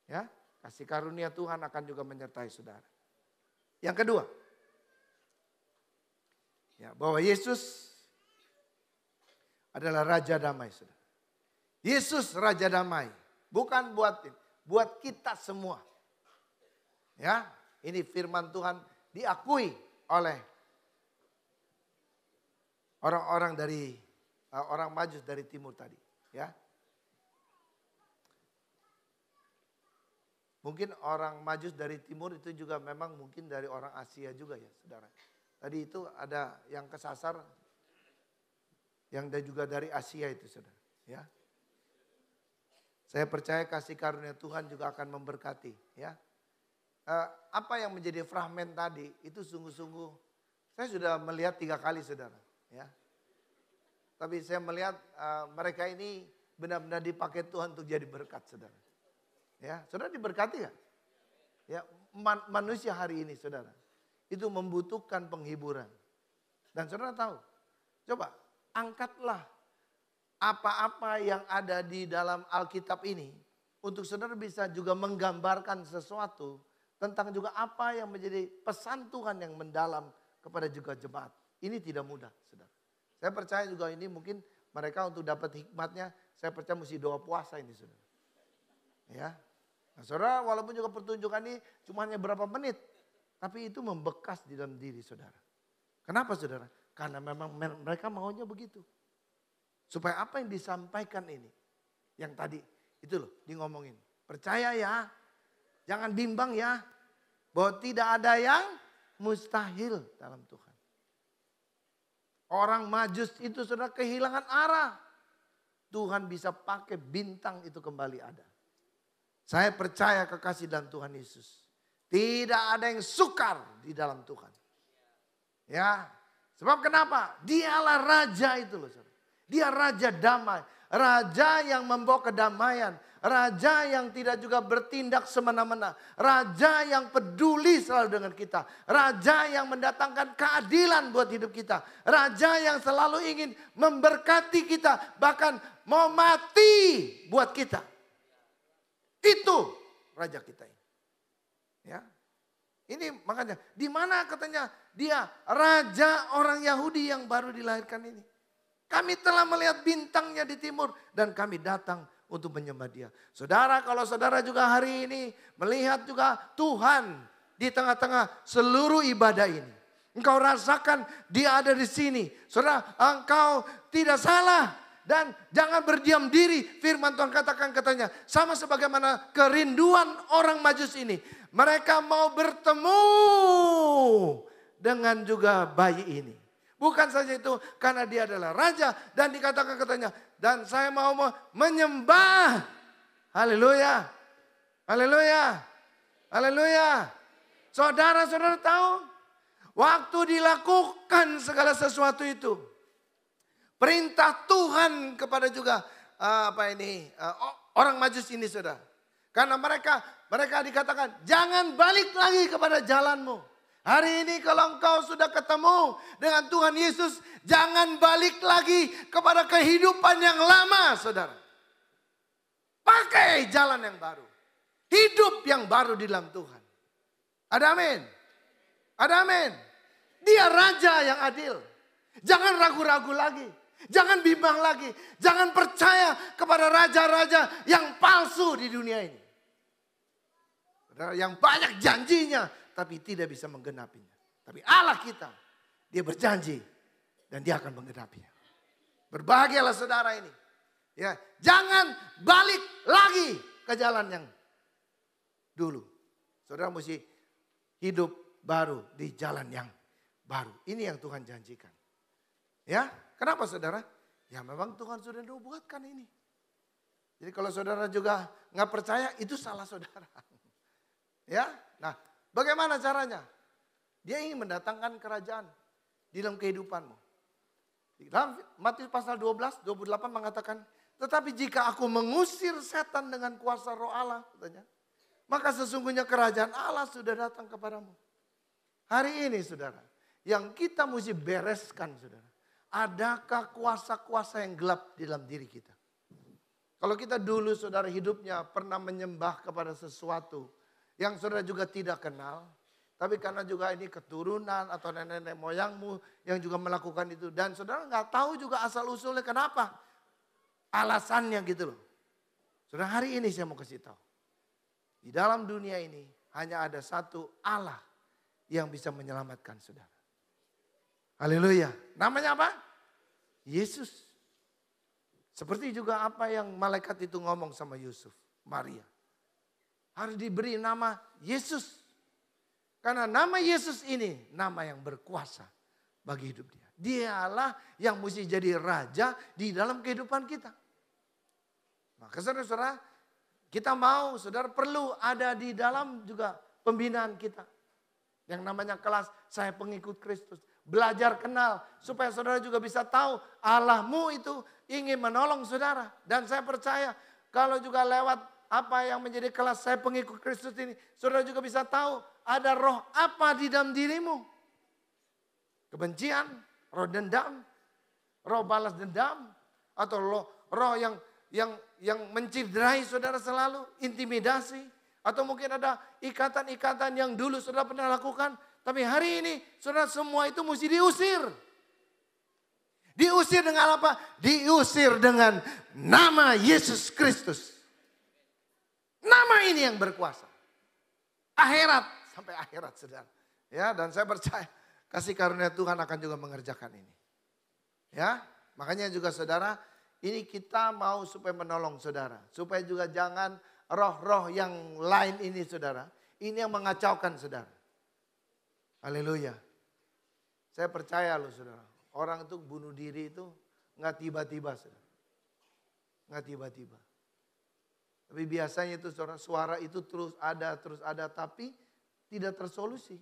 Ya, kasih karunia Tuhan akan juga menyertai saudara. Yang kedua, ya, bahwa Yesus adalah Raja Damai saudara. Yesus Raja Damai. Bukan buat kita semua. Ya, ini firman Tuhan diakui oleh orang-orang dari orang Majus dari timur tadi, ya. Mungkin orang Majus dari timur itu juga memang mungkin dari orang Asia juga ya, saudara. Tadi itu ada yang kesasar, yang juga dari Asia itu, saudara. Ya. Saya percaya kasih karunia Tuhan juga akan memberkati, ya. Apa yang menjadi fragmen tadi itu sungguh-sungguh saya sudah melihat 3 kali, saudara, ya. Tapi saya melihat mereka ini benar-benar dipakai Tuhan untuk jadi berkat, saudara. Ya, saudara diberkati gak? Ya, manusia hari ini, saudara, itu membutuhkan penghiburan. Dan saudara tahu, coba angkatlah apa-apa yang ada di dalam Alkitab ini untuk saudara bisa juga menggambarkan sesuatu tentang juga apa yang menjadi pesan Tuhan yang mendalam kepada juga jemaat. Ini tidak mudah, saudara. Saya percaya juga ini mungkin mereka untuk dapat hikmatnya, saya percaya mesti doa puasa ini, saudara. Ya, nah, saudara, walaupun juga pertunjukan ini cuma hanya berapa menit, tapi itu membekas di dalam diri saudara. Kenapa, saudara? Karena memang mereka maunya begitu. Supaya apa yang disampaikan ini, yang tadi itu loh, di ngomongin. Percaya ya, jangan bimbang ya, bahwa tidak ada yang mustahil dalam Tuhan. Orang Majus itu saudara kehilangan arah. Tuhan bisa pakai bintang itu kembali ada. Saya percaya kekasih dalam Tuhan Yesus. Tidak ada yang sukar di dalam Tuhan. Ya, sebab kenapa? Dialah raja itu loh, saudara. Dia raja damai, raja yang membawa kedamaian, raja yang tidak juga bertindak semena-mena, raja yang peduli selalu dengan kita, raja yang mendatangkan keadilan buat hidup kita, raja yang selalu ingin memberkati kita, bahkan mau mati buat kita. Itu raja kita ini. Ya. Ini makanya di mana katanya dia raja orang Yahudi yang baru dilahirkan ini. Kami telah melihat bintangnya di timur dan kami datang untuk menyembah dia. Saudara, kalau saudara juga hari ini melihat juga Tuhan di tengah-tengah seluruh ibadah ini. Engkau rasakan dia ada di sini. Saudara, engkau tidak salah. Dan jangan berdiam diri. Firman Tuhan katakan katanya. Sama sebagaimana kerinduan orang Majus ini. Mereka mau bertemu dengan juga bayi ini. Bukan saja itu, karena dia adalah raja dan dikatakan katanya, dan saya mau menyembah. Haleluya. Haleluya. Haleluya. Saudara-saudara tahu, waktu dilakukan segala sesuatu itu, perintah Tuhan kepada juga orang Majus ini, saudara. Karena mereka dikatakan, jangan balik lagi kepada jalanmu. Hari ini kalau engkau sudah ketemu dengan Tuhan Yesus, jangan balik lagi kepada kehidupan yang lama, saudara. Pakai jalan yang baru. Hidup yang baru di dalam Tuhan. Ada amin? Ada amin? Dia raja yang adil. Jangan ragu-ragu lagi. Jangan bimbang lagi. Jangan percaya kepada raja-raja yang palsu di dunia ini. Saudara, yang banyak janjinya, tapi tidak bisa menggenapinya. Tapi Allah kita, dia berjanji dan dia akan menggenapinya. Berbahagialah saudara ini. Ya, jangan balik lagi ke jalan yang dulu. Saudara mesti hidup baru di jalan yang baru. Ini yang Tuhan janjikan. Ya, kenapa saudara? Ya memang Tuhan sudah nubuatkan ini. Jadi kalau saudara juga nggak percaya, itu salah saudara. Ya, nah. Bagaimana caranya? Dia ingin mendatangkan kerajaan di dalam kehidupanmu. Di dalam Matius pasal 12, 28 mengatakan, tetapi jika aku mengusir setan dengan kuasa roh Allah, katanya, maka sesungguhnya kerajaan Allah sudah datang kepadamu. Hari ini saudara, yang kita mesti bereskan saudara, adakah kuasa-kuasa yang gelap di dalam diri kita? Kalau kita dulu saudara hidupnya pernah menyembah kepada sesuatu yang saudara juga tidak kenal. Tapi karena juga ini keturunan atau nenek-nenek moyangmu yang juga melakukan itu. Dan saudara nggak tahu juga asal usulnya kenapa. Alasannya gitu loh. Saudara hari ini saya mau kasih tahu. Di dalam dunia ini hanya ada satu Allah yang bisa menyelamatkan saudara. Haleluya. Namanya apa? Yesus. Seperti juga apa yang malaikat itu ngomong sama Yusuf, Maria. Harus diberi nama Yesus. Karena nama Yesus ini nama yang berkuasa bagi hidup dia. Dialah yang mesti jadi raja di dalam kehidupan kita. Maka saudara-saudara, kita mau, saudara perlu ada di dalam juga pembinaan kita. Yang namanya kelas saya pengikut Kristus. Belajar kenal supaya saudara juga bisa tahu Allahmu itu ingin menolong saudara. Dan saya percaya kalau juga lewat apa yang menjadi kelas saya pengikut Kristus ini, saudara juga bisa tahu ada roh apa di dalam dirimu. Kebencian, roh dendam, roh balas dendam, atau roh yang menciderai saudara selalu, intimidasi, atau mungkin ada ikatan-ikatan yang dulu saudara pernah lakukan, tapi hari ini saudara semua itu mesti diusir. Diusir dengan apa? Diusir dengan nama Yesus Kristus. Nama ini yang berkuasa. Akhirat, sampai akhirat saudara. Ya, dan saya percaya kasih karunia Tuhan akan juga mengerjakan ini. Ya, makanya juga saudara, ini kita mau supaya menolong saudara. Supaya juga jangan roh-roh yang lain ini saudara. Ini yang mengacaukan saudara. Haleluya. Saya percaya loh saudara. Orang itu bunuh diri itu nggak tiba-tiba saudara. Nggak tiba-tiba. Tapi biasanya itu saudara, suara itu terus ada. Tapi tidak tersolusi.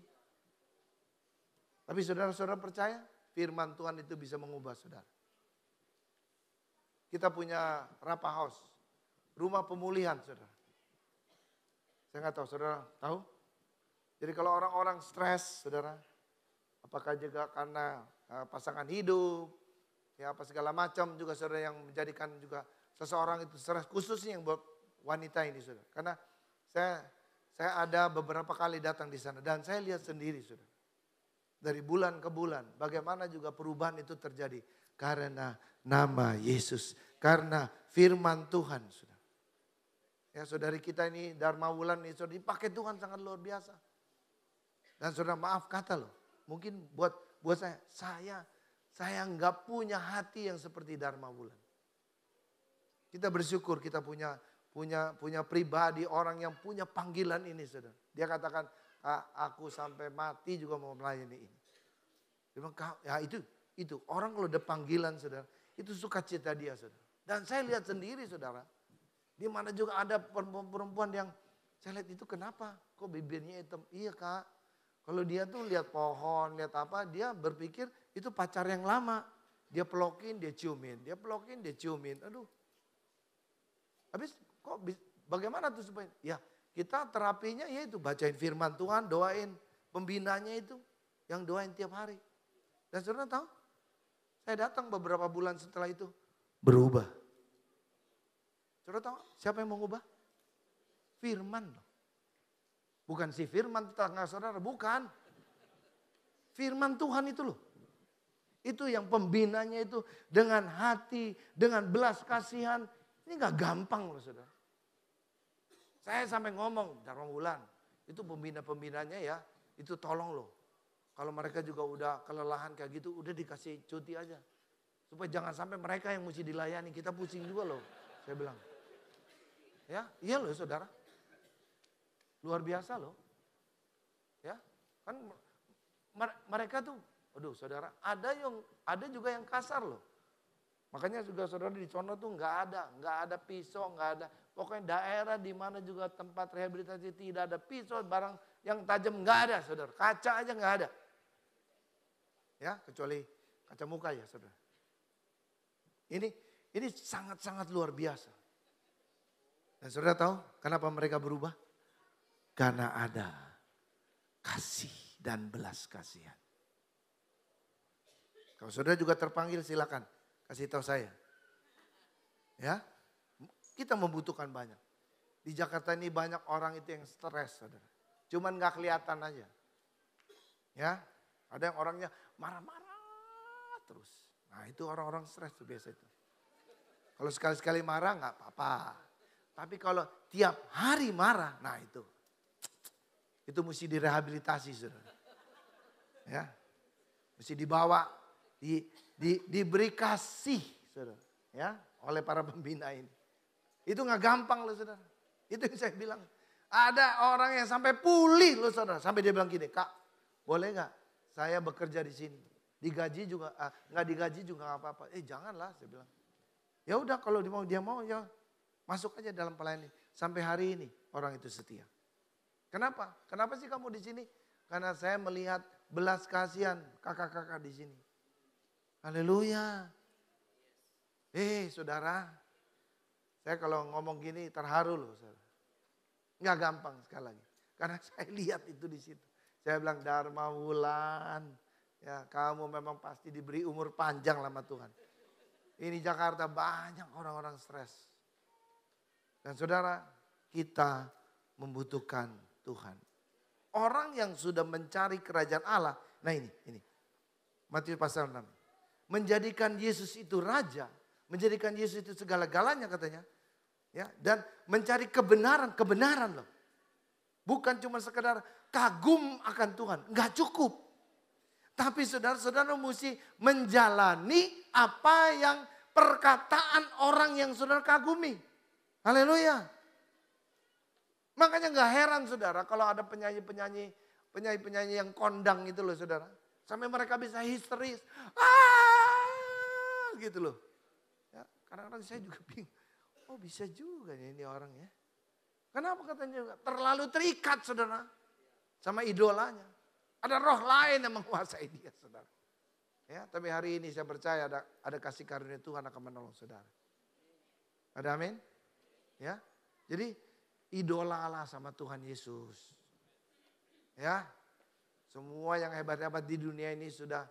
Tapi saudara-saudara percaya firman Tuhan itu bisa mengubah saudara. Kita punya Rapa House, rumah pemulihan saudara. Saya nggak tahu, saudara tahu? Jadi kalau orang-orang stres saudara, apakah juga karena pasangan hidup, ya apa segala macam juga saudara yang menjadikan juga seseorang itu stres, khususnya yang buat wanita ini saudara. Karena saya ada beberapa kali datang di sana dan saya lihat sendiri saudara. Dari bulan ke bulan bagaimana juga perubahan itu terjadi. Karena nama Yesus. Karena firman Tuhan saudara. Ya saudari kita ini Dharma Wulan ini saudara dipakai Tuhan sangat luar biasa. Dan saudara maaf kata loh. Mungkin buat saya nggak punya hati yang seperti Dharma Wulan. Kita bersyukur kita punya pribadi orang yang punya panggilan ini saudara. Dia katakan aku sampai mati juga mau melayani ini. Dia bilang, ya itu orang kalau ada panggilan saudara, itu sukacita dia saudara. Dan saya lihat sendiri saudara, di mana juga ada perempuan yang saya lihat itu kenapa? Kok bibirnya hitam? Iya kak, kalau dia tuh lihat pohon, lihat apa, dia berpikir itu pacar yang lama. Dia pelokin, dia ciumin, dia pelokin, dia ciumin. Aduh, habis kok bagaimana tuh supaya? Ya kita terapinya yaitu bacain firman Tuhan, doain pembinanya itu, yang doain tiap hari. Dan saudara tahu, saya datang beberapa bulan setelah itu berubah. Saudara tahu siapa yang mengubah? Firman loh. Bukan si firman tetangga saudara, bukan. Firman Tuhan itu loh. Itu yang pembinanya itu dengan hati, dengan belas kasihan. Ini gak gampang loh saudara. Saya sampai ngomong, Dharma Wulan, itu pembina-pembinanya ya, itu tolong loh. Kalau mereka juga udah kelelahan kayak gitu, udah dikasih cuti aja. Supaya jangan sampai mereka yang mesti dilayani, kita pusing juga loh, saya bilang. Ya, iya loh saudara. Luar biasa loh. Ya, kan mereka tuh, aduh saudara, ada juga yang kasar loh. Makanya juga saudara di sono tuh nggak ada pisau, nggak ada. Pokoknya daerah di mana juga tempat rehabilitasi tidak ada pisau, barang yang tajam nggak ada saudara. Kaca aja nggak ada. Ya, kecuali kaca muka ya saudara. Ini sangat-sangat luar biasa. Dan saudara tahu kenapa mereka berubah? Karena ada kasih dan belas kasihan. Kalau saudara juga terpanggil silakan kasih tahu saya. Ya, kita membutuhkan banyak. Di Jakarta ini banyak orang itu yang stres saudara. Cuman gak kelihatan aja. Ya, ada yang orangnya marah-marah terus. Nah itu orang-orang stres tuh biasa itu. Kalau sekali-sekali marah gak apa-apa. Tapi kalau tiap hari marah, nah itu mesti direhabilitasi saudara. Ya, mesti dibawa, diberi kasih, saudara, ya, oleh para pembina ini. Itu nggak gampang loh, saudara. Itu yang saya bilang. Ada orang yang sampai pulih loh, saudara. Sampai dia bilang gini, Kak, boleh nggak saya bekerja di sini? Digaji juga, nggak digaji juga nggak apa-apa. Janganlah, saya bilang. Ya udah, kalau dia mau ya masuk aja dalam pelayanan. Sampai hari ini orang itu setia. Kenapa? Kenapa sih kamu di sini? Karena saya melihat belas kasihan kakak-kakak di sini. Haleluya. Saudara, saya kalau ngomong gini terharu loh, saudara. Nggak gampang sekali lagi. Karena saya lihat itu di situ. Saya bilang, Dharma Wulan, ya kamu memang pasti diberi umur panjang sama Tuhan. Ini Jakarta banyak orang-orang stres. Dan saudara, kita membutuhkan Tuhan. Orang yang sudah mencari kerajaan Allah. Nah ini. Matius pasal 6. Menjadikan Yesus itu raja. Menjadikan Yesus itu segala-galanya katanya. Ya, dan mencari kebenaran loh. Bukan cuma sekedar kagum akan Tuhan. Enggak cukup. Tapi saudara-saudara mesti menjalani apa yang perkataan orang yang saudara kagumi. Haleluya. Makanya gak heran saudara kalau ada penyanyi-penyanyi yang kondang itu loh saudara. Sampai mereka bisa histeris. Gitu loh. Ya, kadang-kadang saya juga bingung. Oh bisa juga ini orang ya. Kenapa katanya terlalu terikat saudara. Sama idolanya. Ada roh lain yang menguasai dia saudara. Ya, tapi hari ini saya percaya ada kasih karunia Tuhan akan menolong saudara. Ada amin? Ya, jadi idolalah sama Tuhan Yesus. Ya, semua yang hebat-hebat di dunia ini sudah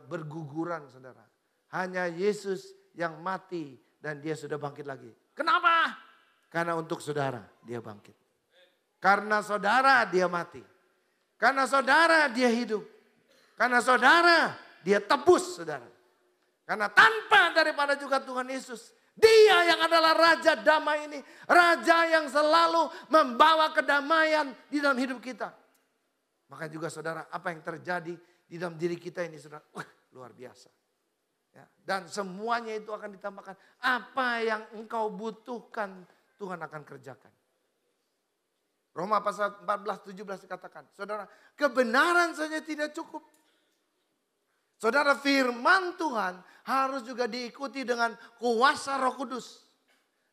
berguguran saudara. Hanya Yesus yang mati dan dia sudah bangkit lagi. Kenapa? Karena untuk saudara dia bangkit. Karena saudara dia mati. Karena saudara dia hidup. Karena saudara dia tebus saudara. Karena tanpa daripada juga Tuhan Yesus. Dia yang adalah Raja damai ini. Raja yang selalu membawa kedamaian di dalam hidup kita. Maka juga saudara apa yang terjadi di dalam diri kita ini saudara. Luar biasa. Ya, dan semuanya itu akan ditambahkan. Apa yang engkau butuhkan Tuhan akan kerjakan. Roma pasal 14-17 dikatakan. Saudara kebenaran saja tidak cukup. Saudara firman Tuhan harus juga diikuti dengan kuasa Roh Kudus.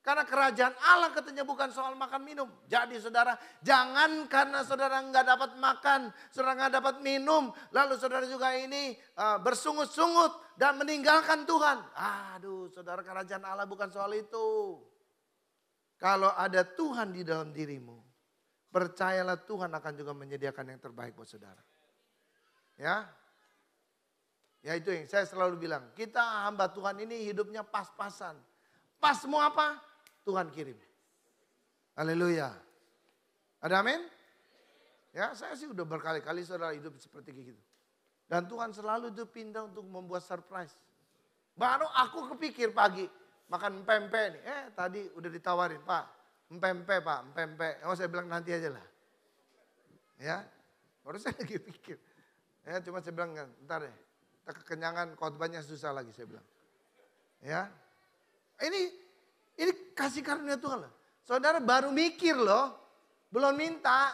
Karena kerajaan Allah katanya bukan soal makan minum. Jadi saudara jangan karena saudara nggak dapat makan, saudara nggak dapat minum. Lalu saudara juga ini bersungut-sungut dan meninggalkan Tuhan. Aduh saudara kerajaan Allah bukan soal itu. Kalau ada Tuhan di dalam dirimu. Percayalah Tuhan akan juga menyediakan yang terbaik buat saudara. Ya. Ya itu yang saya selalu bilang. Kita hamba Tuhan ini hidupnya pas-pasan. Pas mau apa? Tuhan kirim. Haleluya. Ada amin? Ya saya sih udah berkali-kali saudara hidup seperti gitu. Dan Tuhan selalu itu pindah untuk membuat surprise. Baru aku kepikir pagi makan pempek nih. Tadi udah ditawarin Pak. Pempek Pak, pempek. Oh saya bilang nanti aja lah. Ya. Baru saya lagi pikir. Ya cuma saya bilang ntar deh. Kita kekenyangan khotbahnya susah lagi saya bilang. Ya. Ini kasih karunia Tuhan loh. Saudara baru mikir loh. Belum minta.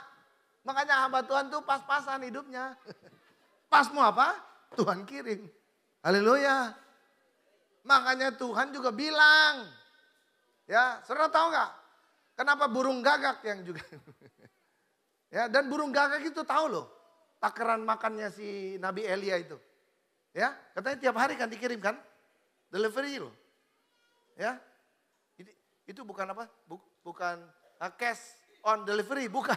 Makanya hamba Tuhan tuh pas-pasan hidupnya. Pas mau apa? Tuhan kirim. Haleluya. Makanya Tuhan juga bilang. Ya, saudara tahu gak? Kenapa burung gagak yang juga. Ya, dan burung gagak itu tahu loh. Takaran makannya si Nabi Elia itu. Ya, katanya tiap hari kan dikirim kan? Delivery loh. Ya. Itu bukan apa? Bukan cash on delivery, bukan.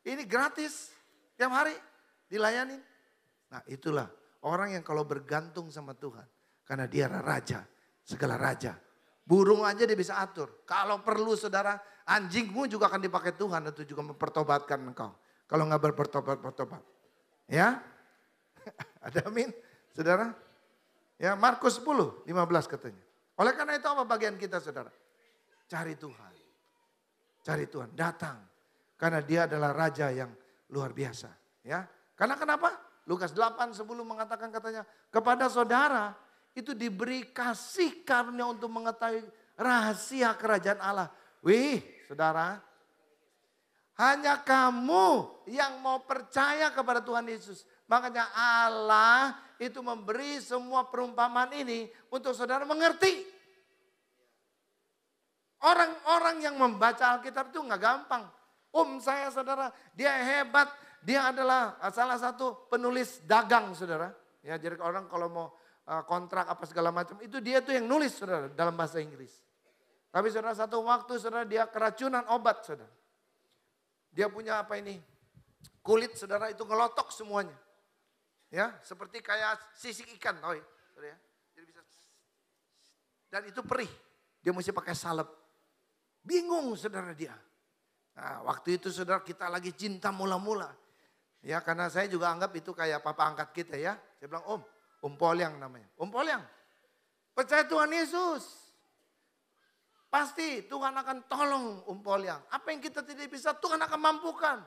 Ini gratis tiap hari dilayani. Nah, itulah orang yang kalau bergantung sama Tuhan karena dia raja, segala raja. Burung aja dia bisa atur. Kalau perlu saudara, anjingmu juga akan dipakai Tuhan untuk juga mempertobatkan engkau. Kalau nggak bertobat. Ya. Ada amin. Saudara, ya Markus 10, 15 katanya. Oleh karena itu apa bagian kita saudara? Cari Tuhan. Cari Tuhan, datang. Karena dia adalah raja yang luar biasa. Ya, karena kenapa? Lukas 8:10 mengatakan katanya, kepada saudara itu diberi kasih karunia untuk mengetahui rahasia kerajaan Allah. Wih, saudara, hanya kamu yang mau percaya kepada Tuhan Yesus. Makanya Allah itu memberi semua perumpamaan ini untuk saudara mengerti. Orang-orang yang membaca Alkitab itu nggak gampang. Saya saudara, dia hebat. Dia adalah salah satu penulis dagang saudara. Ya, jadi orang kalau mau kontrak apa segala macam, itu dia tuh yang nulis saudara dalam bahasa Inggris. Tapi saudara satu waktu saudara dia keracunan obat saudara. Dia punya apa ini? Kulit saudara itu ngelotok semuanya. Ya, seperti kayak sisik ikan, tahu ya? Saudara ya? Jadi bisa. Dan itu perih. Dia mesti pakai salep. Bingung saudara dia. Nah, waktu itu saudara kita lagi cinta mula-mula. Ya, karena saya juga anggap itu kayak papa angkat kita ya. Saya bilang, Om Polyang namanya. Om Polyang, percaya Tuhan Yesus. Pasti Tuhan akan tolong Om Polyang. Apa yang kita tidak bisa, Tuhan akan mampukan.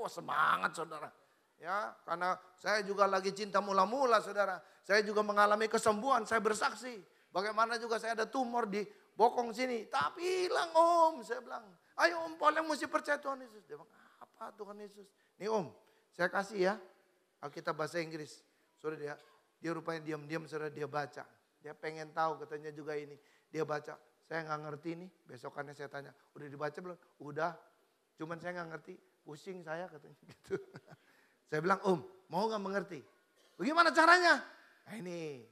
Semangat saudara. Ya, karena saya juga lagi cinta mula-mula saudara. Saya juga mengalami kesembuhan, saya bersaksi. Bagaimana juga saya ada tumor di bokong sini. Tapi hilang Om, saya bilang. Ayo Om Polyang mesti percaya Tuhan Yesus. Dia bilang, apa Tuhan Yesus? Nih Om, saya kasih ya Alkitab bahasa Inggris. Saudara dia rupanya diam-diam saudara dia baca. Dia pengen tahu katanya juga ini. Dia baca. Saya nggak ngerti nih, besokannya saya tanya, udah dibaca belum? Udah, cuman saya nggak ngerti, pusing saya katanya gitu. Saya bilang, Om, mau nggak mengerti? Bagaimana caranya? Nah ini,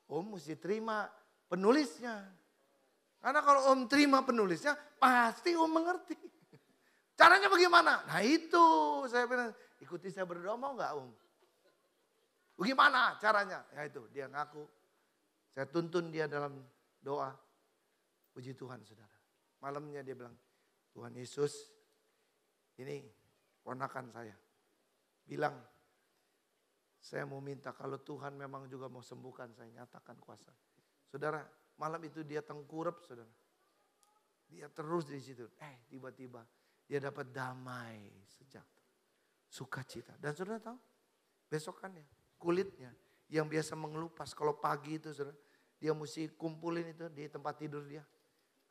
Om mesti terima penulisnya. Karena kalau Om terima penulisnya, pasti Om mengerti. Caranya bagaimana? Nah itu, saya bilang, ikuti saya berdoa mau nggak Om? Bagaimana caranya? Ya itu, dia ngaku. Saya tuntun dia dalam doa. Puji Tuhan saudara. Malamnya dia bilang, Tuhan Yesus ini ponakan saya. Bilang, saya mau minta kalau Tuhan memang juga mau sembuhkan saya, nyatakan kuasa. Saudara, malam itu dia tengkurap saudara. Dia terus di situ. Tiba-tiba dia dapat damai sejahtera. Sukacita. Dan saudara tahu, besokannya kulitnya yang biasa mengelupas. Kalau pagi itu saudara, dia mesti kumpulin itu di tempat tidur dia.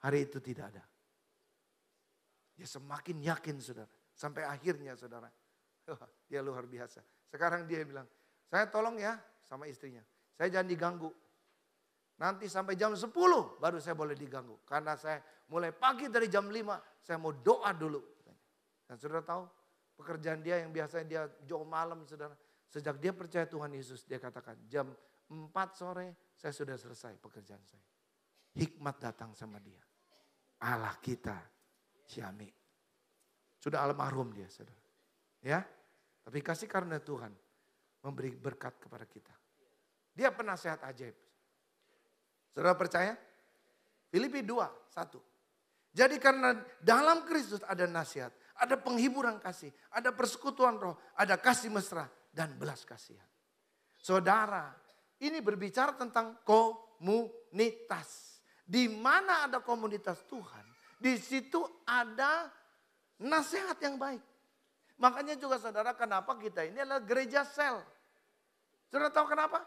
Hari itu tidak ada. Dia semakin yakin saudara. Sampai akhirnya saudara. Dia luar biasa. Sekarang dia bilang, saya tolong ya sama istrinya. Saya jangan diganggu. Nanti sampai jam 10 baru saya boleh diganggu. Karena saya mulai pagi dari jam 5 saya mau doa dulu. Dan saudara tahu pekerjaan dia yang biasanya dia jauh malam saudara. Sejak dia percaya Tuhan Yesus dia katakan jam 4 sore saya sudah selesai pekerjaan saya. Hikmat datang sama dia. Allah kita, Syami. Sudah almarhum dia, saudara. Ya, tapi kasih karunia Tuhan memberi berkat kepada kita. Dia penasehat ajaib. Saudara percaya? Filipi 2:1. Jadi karena dalam Kristus ada nasihat, ada penghiburan kasih, ada persekutuan roh, ada kasih mesra dan belas kasihan. Saudara, ini berbicara tentang komunitas. Di mana ada komunitas Tuhan, di situ ada nasihat yang baik. Makanya juga saudara kenapa kita ini adalah gereja sel. Saudara tahu kenapa?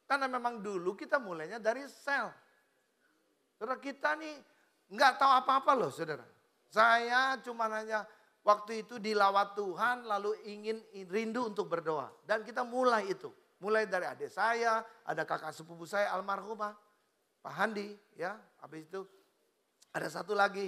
Karena memang dulu kita mulainya dari sel. Saudara kita nih nggak tahu apa-apa loh saudara. Saya cuma hanya waktu itu dilawat Tuhan lalu ingin rindu untuk berdoa. Dan kita mulai itu. Mulai dari adik saya, ada kakak sepupu saya almarhumah. Pak Handi ya, habis itu ada satu lagi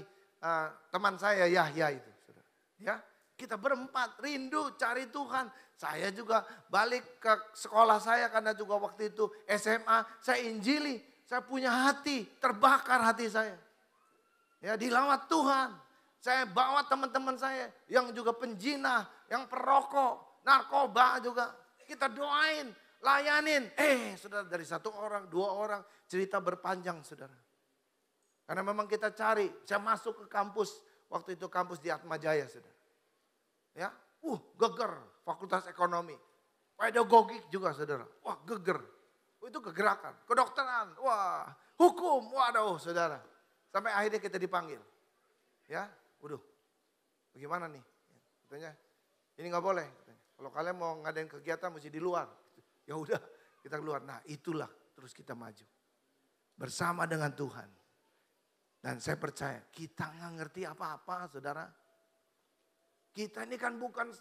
teman saya Yahya itu, saudara. Ya, kita berempat rindu cari Tuhan. Saya juga balik ke sekolah saya karena juga waktu itu SMA saya injili, saya punya hati terbakar hati saya. Ya dilawat Tuhan. Saya bawa teman-teman saya yang juga penjinah, yang perokok, narkoba juga kita doain. Layanin, saudara dari satu orang, dua orang cerita berpanjang saudara. Karena memang kita cari, saya masuk ke kampus, waktu itu kampus di Atmajaya saudara. Ya, geger, fakultas ekonomi, pedagogik juga saudara, geger. Itu kegerakan, kedokteran, hukum, waduh saudara. Sampai akhirnya kita dipanggil. Ya, bagaimana nih? Katanya, ini gak boleh. Katanya. Kalau kalian mau ngadain kegiatan mesti di luar. Ya udah, kita keluar. Nah, itulah terus kita maju. Bersama dengan Tuhan. Dan saya percaya kita nggak ngerti apa-apa, saudara. Kita ini kan bukan,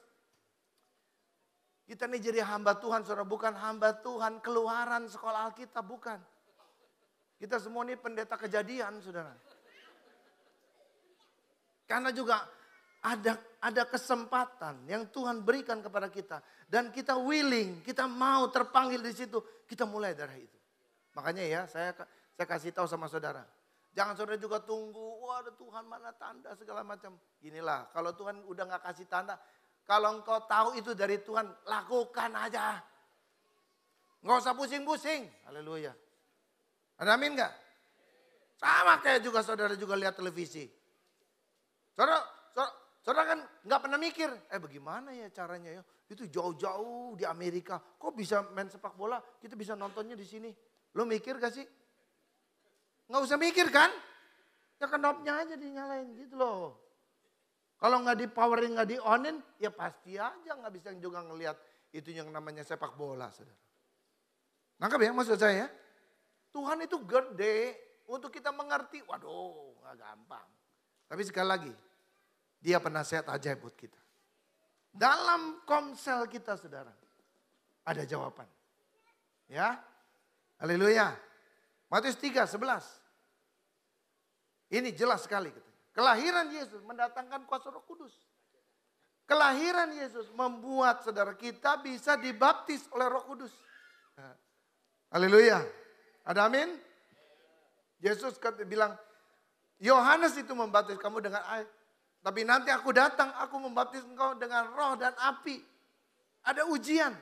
kita ini jadi hamba Tuhan, saudara. Bukan hamba Tuhan keluaran sekolah Alkitab, bukan. Kita semua ini pendeta Kejadian, saudara. Karena juga ada kesempatan yang Tuhan berikan kepada kita. Dan kita willing, kita mau terpanggil di situ. Kita mulai dari itu. Makanya ya, saya kasih tahu sama saudara. Jangan saudara juga tunggu, wah ada Tuhan mana tanda segala macam. Inilah, kalau Tuhan udah gak kasih tanda, kalau engkau tahu itu dari Tuhan, lakukan aja. Nggak usah pusing-pusing. Haleluya. Ada amin gak? Sama kayak juga saudara juga lihat televisi. Saudara kan gak pernah mikir, bagaimana ya caranya ya? Itu jauh-jauh di Amerika, kok bisa main sepak bola, kita bisa nontonnya di sini. Lo mikir gak sih? Nggak usah mikir kan? Ya knopnya aja dinyalain gitu loh. Kalau nggak di-powerin, nggak di-onin, ya pasti aja nggak bisa juga ngelihat itu yang namanya sepak bola, saudara. Nangkep ya maksud saya? Tuhan itu gede untuk kita mengerti. Waduh, nggak gampang. Tapi sekali lagi, Dia penasihat ajaib buat kita. Dalam komsel kita, saudara, ada jawaban. Ya, haleluya. Matius 3:11. Ini jelas sekali katanya. Kelahiran Yesus mendatangkan kuasa Roh Kudus. Kelahiran Yesus membuat saudara kita bisa dibaptis oleh Roh Kudus. Haleluya. Ada amin? Yesus bilang, Yohanes itu membaptis kamu dengan air. Tapi nanti aku datang, aku membaptis engkau dengan roh dan api. Ada ujian.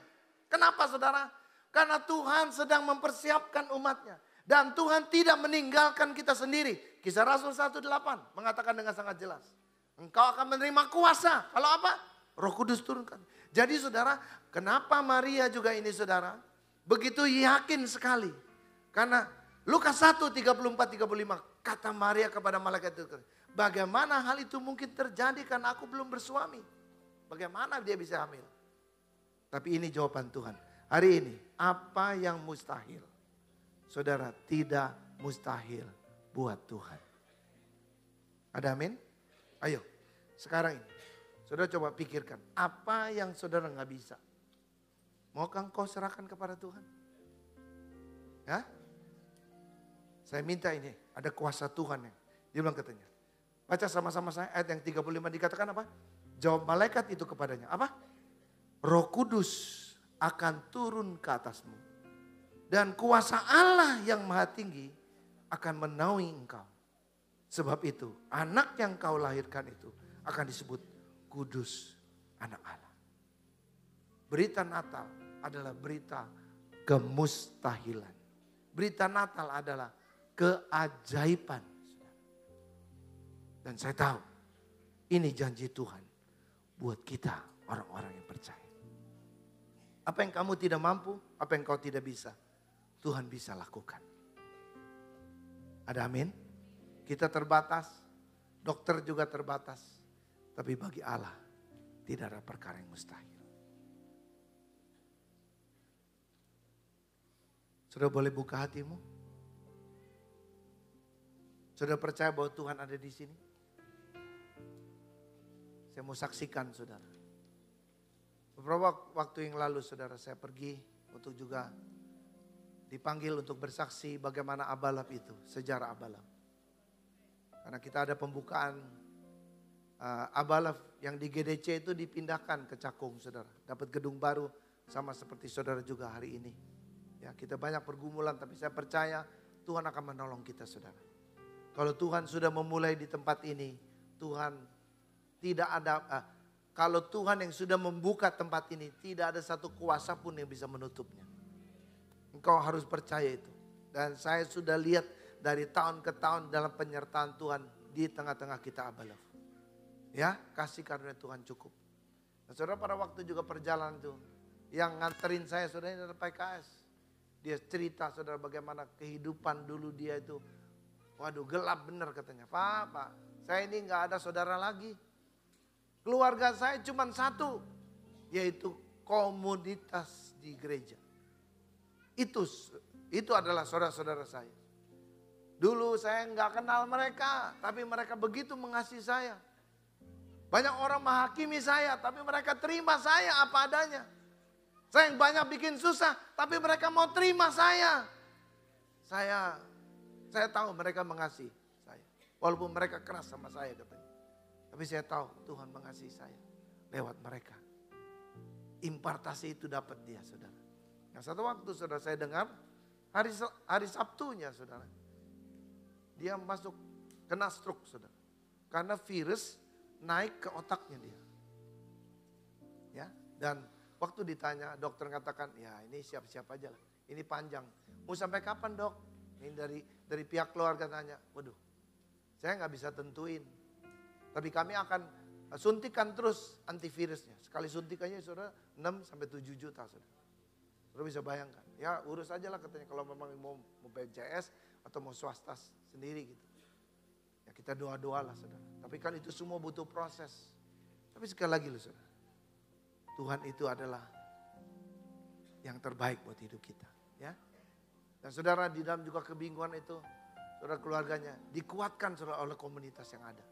Kenapa saudara? Karena Tuhan sedang mempersiapkan umatnya. Dan Tuhan tidak meninggalkan kita sendiri. Kisah Rasul 1:8 mengatakan dengan sangat jelas. Engkau akan menerima kuasa. Kalau apa? Roh Kudus turunkan. Jadi saudara, kenapa Maria juga ini saudara? Begitu yakin sekali. Karena Lukas 1:34-35 kata Maria kepada malaikat itu. Bagaimana hal itu mungkin terjadi karena aku belum bersuami. Bagaimana dia bisa hamil? Tapi ini jawaban Tuhan. Hari ini apa yang mustahil? Saudara, tidak mustahil buat Tuhan. Ada amin? Ayo, sekarang ini. Saudara coba pikirkan, apa yang saudara gak bisa? Maukah engkau serahkan kepada Tuhan? Ya? Saya minta ini, ada kuasa Tuhan yang. Dia bilang katanya, baca sama-sama saya ayat yang 35 dikatakan apa? Jawab malaikat itu kepadanya, apa? Roh Kudus akan turun ke atasmu. Dan kuasa Allah yang maha tinggi akan menaungi engkau. Sebab itu anak yang kau lahirkan itu akan disebut kudus anak Allah. Berita Natal adalah berita kemustahilan. Berita Natal adalah keajaiban. Dan saya tahu ini janji Tuhan buat kita orang-orang yang percaya. Apa yang kamu tidak mampu, apa yang kau tidak bisa, Tuhan bisa lakukan. Ada amin? Kita terbatas, dokter juga terbatas. Tapi bagi Allah tidak ada perkara yang mustahil. Sudah boleh buka hatimu? Sudah percaya bahwa Tuhan ada di sini? Saya mau saksikan saudara. Beberapa waktu yang lalu saudara saya pergi untuk juga dipanggil untuk bersaksi bagaimana Abalab itu, sejarah Abalab. Karena kita ada pembukaan Abalab yang di GDC itu dipindahkan ke Cakung, saudara. Dapat gedung baru sama seperti saudara juga hari ini. Ya, kita banyak pergumulan tapi saya percaya Tuhan akan menolong kita, saudara. Kalau Tuhan sudah memulai di tempat ini, Tuhan tidak ada, kalau Tuhan yang sudah membuka tempat ini, tidak ada satu kuasa pun yang bisa menutupnya. Engkau harus percaya itu. Dan saya sudah lihat dari tahun ke tahun dalam penyertaan Tuhan di tengah-tengah kita Abalaf. Ya, kasih karunia Tuhan cukup. Nah, saudara pada waktu juga perjalanan itu, yang nganterin saya saudara ini adalah PKS. Dia cerita saudara bagaimana kehidupan dulu dia itu. Waduh gelap bener katanya. Pak, saya ini gak ada saudara lagi. Keluarga saya cuma satu, yaitu komunitas di gereja. Itu adalah saudara-saudara saya. Dulu saya nggak kenal mereka, tapi mereka begitu mengasihi saya. Banyak orang menghakimi saya, tapi mereka terima saya apa adanya. Saya yang banyak bikin susah, tapi mereka mau terima saya. Saya tahu mereka mengasihi saya. Walaupun mereka keras sama saya katanya. Tapi saya tahu Tuhan mengasihi saya lewat mereka. Impartasi itu dapat dia, saudara. Nah, satu waktu saudara saya dengar hari Sabtunya, saudara. Dia masuk kena stroke, saudara. Karena virus naik ke otaknya dia. Ya, dan waktu ditanya dokter katakan, ya ini siap-siap aja lah. Ini panjang. Mau sampai kapan, Dok? Ini dari pihak keluarga tanya. Waduh, saya nggak bisa tentuin. Tapi kami akan suntikan terus antivirusnya. Sekali suntikannya saudara 6 sampai 7 juta, saudara. Saudara bisa bayangkan. Ya urus aja lah katanya kalau memang mau BPJS atau mau swasta sendiri gitu. Ya kita doa-doa lah, saudara. Tapi kan itu semua butuh proses. Tapi sekali lagi loh, saudara. Tuhan itu adalah yang terbaik buat hidup kita. Ya. Dan saudara di dalam juga kebingungan itu, saudara keluarganya dikuatkan saudara oleh komunitas yang ada.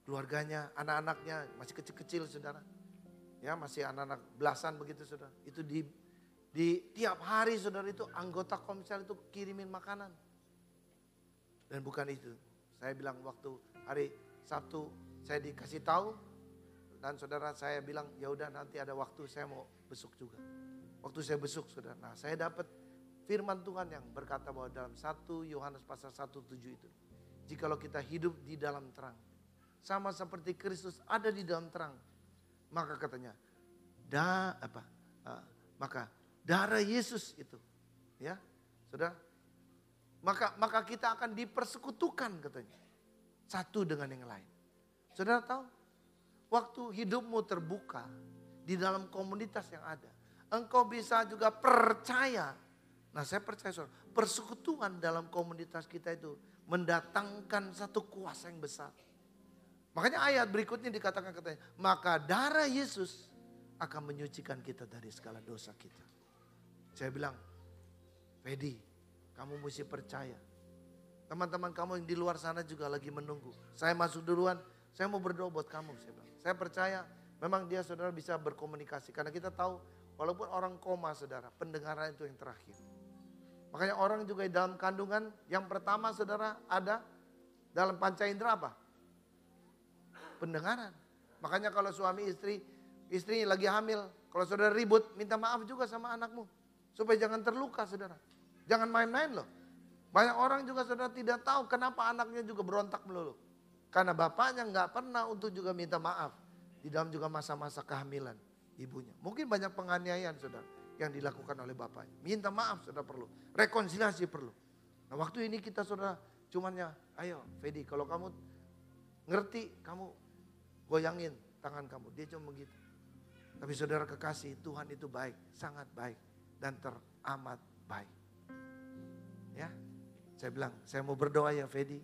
Keluarganya, anak-anaknya masih kecil-kecil, saudara. Ya, masih anak-anak belasan begitu, saudara. Itu di tiap hari, saudara, itu anggota komsel itu kirimin makanan. Dan bukan itu. Saya bilang waktu hari Sabtu saya dikasih tahu dan saudara saya bilang ya udah nanti ada waktu saya mau besuk juga. Waktu saya besuk, saudara. Nah, saya dapat firman Tuhan yang berkata bahwa dalam 1 Yohanes pasal 1:7 itu, jikalau kita hidup di dalam terang, sama seperti Kristus ada di dalam terang, maka katanya, maka darah Yesus itu, ya, saudara, maka kita akan dipersekutukan katanya, satu dengan yang lain. Saudara tahu, waktu hidupmu terbuka di dalam komunitas yang ada, engkau bisa juga percaya. Nah, saya percaya, saudara, persekutuan dalam komunitas kita itu mendatangkan satu kuasa yang besar. Makanya ayat berikutnya dikatakan katanya, maka darah Yesus akan menyucikan kita dari segala dosa kita. Saya bilang, Fedi, kamu mesti percaya. Teman-teman kamu yang di luar sana juga lagi menunggu. Saya masuk duluan, saya mau berdoa buat kamu. Saya bilang, saya percaya memang dia, saudara, bisa berkomunikasi. Karena kita tahu walaupun orang koma, saudara, pendengaran itu yang terakhir. Makanya orang juga di dalam kandungan yang pertama, saudara, ada dalam panca indera apa? Pendengaran. Makanya kalau suami istri lagi hamil, kalau saudara ribut, minta maaf juga sama anakmu. Supaya jangan terluka, saudara. Jangan main-main loh. Banyak orang juga, saudara, tidak tahu kenapa anaknya juga berontak melulu. Karena bapaknya nggak pernah untuk juga minta maaf. Di dalam juga masa-masa kehamilan ibunya. Mungkin banyak penganiayaan, saudara, yang dilakukan oleh bapaknya. Minta maaf, saudara, perlu. Rekonsiliasi perlu. Nah, waktu ini kita, saudara, cumannya, ayo Fedi, kalau kamu ngerti, kamu goyangin tangan kamu. Dia cuma begitu. Tapi saudara kekasih, Tuhan itu baik, sangat baik dan teramat baik. Ya, saya bilang, saya mau berdoa ya Fedi,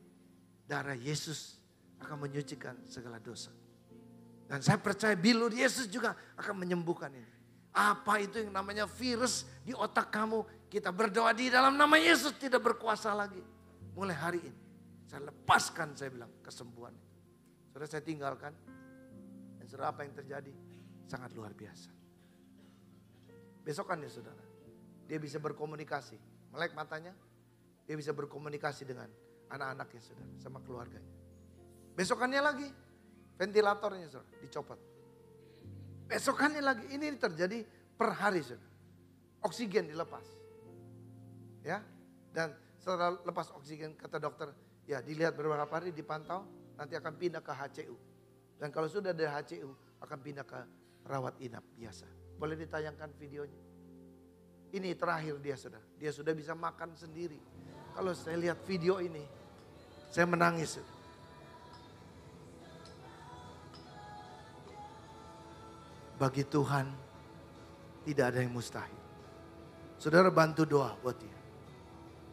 darah Yesus akan menyucikan segala dosa. Dan saya percaya bilur Yesus juga akan menyembuhkan ini. Apa itu yang namanya virus di otak kamu? Kita berdoa di dalam nama Yesus tidak berkuasa lagi. Mulai hari ini, saya lepaskan, saya bilang, kesembuhan. Saudara, saya tinggalkan. Dan saudara, apa yang terjadi? Sangat luar biasa. Besokannya, saudara, dia bisa berkomunikasi. Melek matanya, dia bisa berkomunikasi dengan anak-anaknya, saudara, sama keluarganya. Besokannya lagi, ventilatornya, saudara, dicopot. Besokannya lagi, ini terjadi per hari, saudara. Oksigen dilepas. Ya, dan setelah lepas oksigen, kata dokter, ya dilihat beberapa hari, dipantau, nanti akan pindah ke HCU. Dan kalau sudah dari HCU, akan pindah ke rawat inap biasa. Boleh ditayangkan videonya. Ini terakhir dia, saudara. Dia sudah bisa makan sendiri. Kalau saya lihat video ini, saya menangis. Bagi Tuhan, tidak ada yang mustahil. Saudara bantu doa buat dia.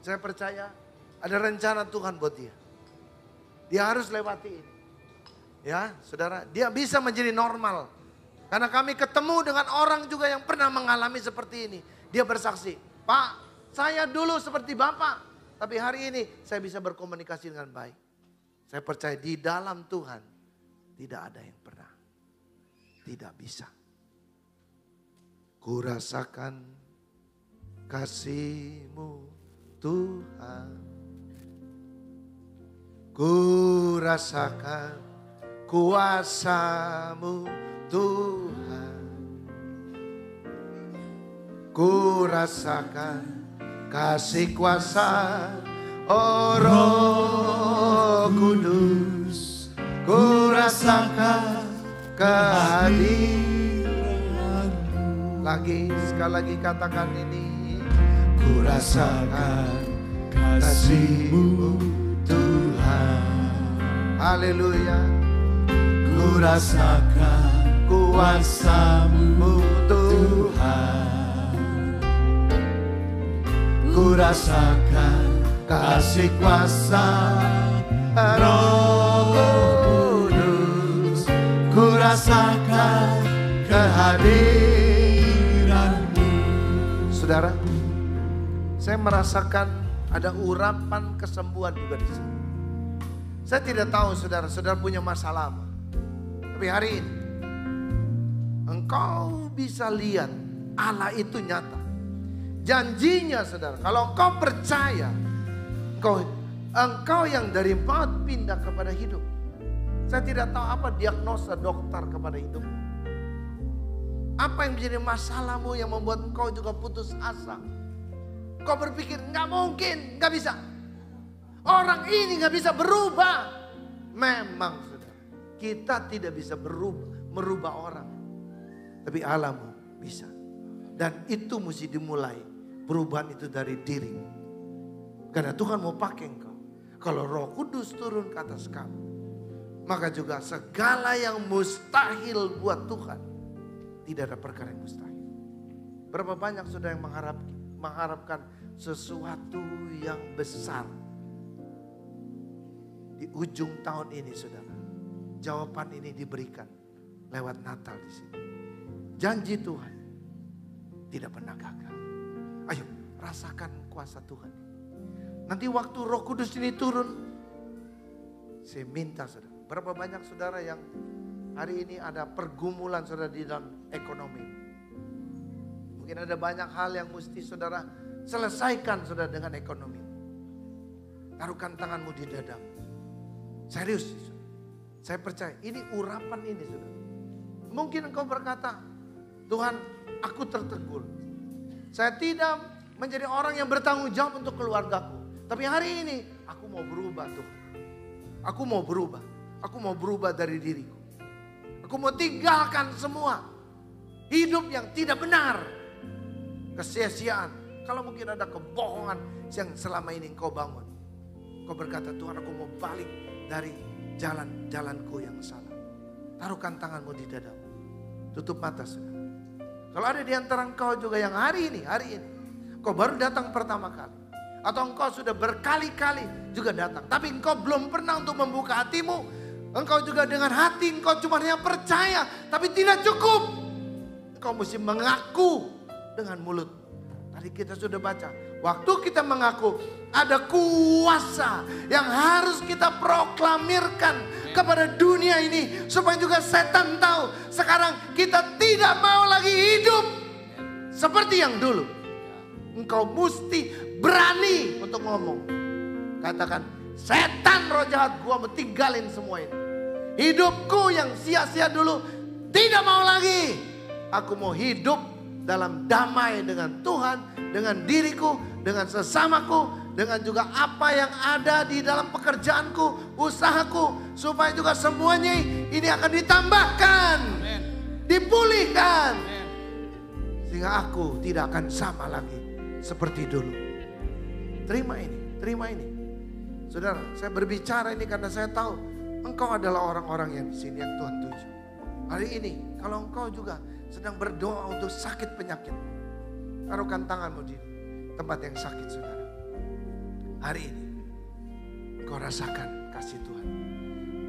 Saya percaya ada rencana Tuhan buat dia. Dia harus lewati ini. Ya, saudara, dia bisa menjadi normal. Karena kami ketemu dengan orang juga yang pernah mengalami seperti ini. Dia bersaksi, Pak, saya dulu seperti Bapak. Tapi hari ini saya bisa berkomunikasi dengan baik. Saya percaya di dalam Tuhan tidak ada yang pernah tidak bisa. Ku rasakan kasih-Mu Tuhan. Ku rasakan kuasa-Mu Tuhan. Ku rasakan kasih kuasa Roh Kudus. Ku rasakan kehadiran-Mu. Lagi, sekali lagi katakan ini. Ku rasakan kasih-Mu Tuhan. Haleluya. Ku rasakan kuasa-Mu Tuhan. Ku rasakan kasih kuasa Roh Kudus. Ku rasakan kehadiran-Mu. Saudara, saya merasakan ada urapan kesembuhan juga di sini. Saya tidak tahu saudara punya masalah apa. Tapi hari ini engkau bisa lihat Allah itu nyata. Janjinya saudara, kalau engkau percaya, engkau yang dari maut pindah kepada hidup. Saya tidak tahu apa diagnosa dokter kepada hidupmu. Apa yang menjadi masalahmu yang membuat engkau juga putus asa. Kau berpikir nggak mungkin, nggak bisa. Orang ini nggak bisa berubah. Memang saudara, kita tidak bisa merubah orang. Tapi Allahmu bisa. Dan itu mesti dimulai. Perubahan itu dari diri. Karena Tuhan mau pakai engkau. Kalau Roh Kudus turun ke atas kamu, maka juga segala yang mustahil buat Tuhan, tidak ada perkara yang mustahil. Berapa banyak saudara yang mengharapkan sesuatu yang besar di ujung tahun ini saudara. Jawaban ini diberikan lewat Natal di sini. Janji Tuhan tidak pernah gagal. Ayo rasakan kuasa Tuhan. Nanti waktu Roh Kudus ini turun, saya minta saudara. Berapa banyak saudara yang hari ini ada pergumulan saudara di dalam ekonomi. Mungkin ada banyak hal yang mesti saudara selesaikan saudara dengan ekonomi. Taruhkan tanganmu di dadamu. Serius, saya percaya ini urapan ini saudara. Mungkin engkau berkata, Tuhan aku tertegur. Saya tidak menjadi orang yang bertanggung jawab untuk keluargaku. Tapi hari ini aku mau berubah Tuhan. Aku mau berubah. Aku mau berubah dari diriku. Aku mau tinggalkan semua hidup yang tidak benar. Kesia-siaan. Kalau mungkin ada kebohongan yang selama ini engkau bangun. Kau berkata, Tuhan aku mau balik dari jalan-jalanku yang salah. Taruhkan tanganmu di dadamu. Tutup mata saudara. Kalau ada di antara engkau juga yang hari ini, engkau baru datang pertama kali. Atau engkau sudah berkali-kali juga datang. Tapi engkau belum pernah untuk membuka hatimu. Engkau juga dengan hati engkau cuma hanya percaya. Tapi tidak cukup. Engkau mesti mengaku dengan mulut. Tadi kita sudah baca. Waktu kita mengaku ada kuasa yang harus kita proklamirkan kepada dunia ini. Supaya juga setan tahu sekarang kita tidak mau lagi hidup seperti yang dulu. Engkau mesti berani untuk ngomong. Katakan, setan roh jahat gua mau tinggalin semua ini. Hidupku yang sia-sia dulu tidak mau lagi. Aku mau hidup dalam damai dengan Tuhan, dengan diriku, dengan sesamaku, dengan juga apa yang ada di dalam pekerjaanku, usahaku, supaya juga semuanya ini akan ditambahkan, dipulihkan, sehingga aku tidak akan sama lagi seperti dulu. Terima ini. Saudara, saya berbicara ini karena saya tahu engkau adalah orang-orang yang di sini yang Tuhan tuju. Hari ini, kalau engkau juga sedang berdoa untuk sakit penyakit, taruhkan tanganmu di tempat yang sakit, saudara. Hari ini, engkau rasakan kasih Tuhan.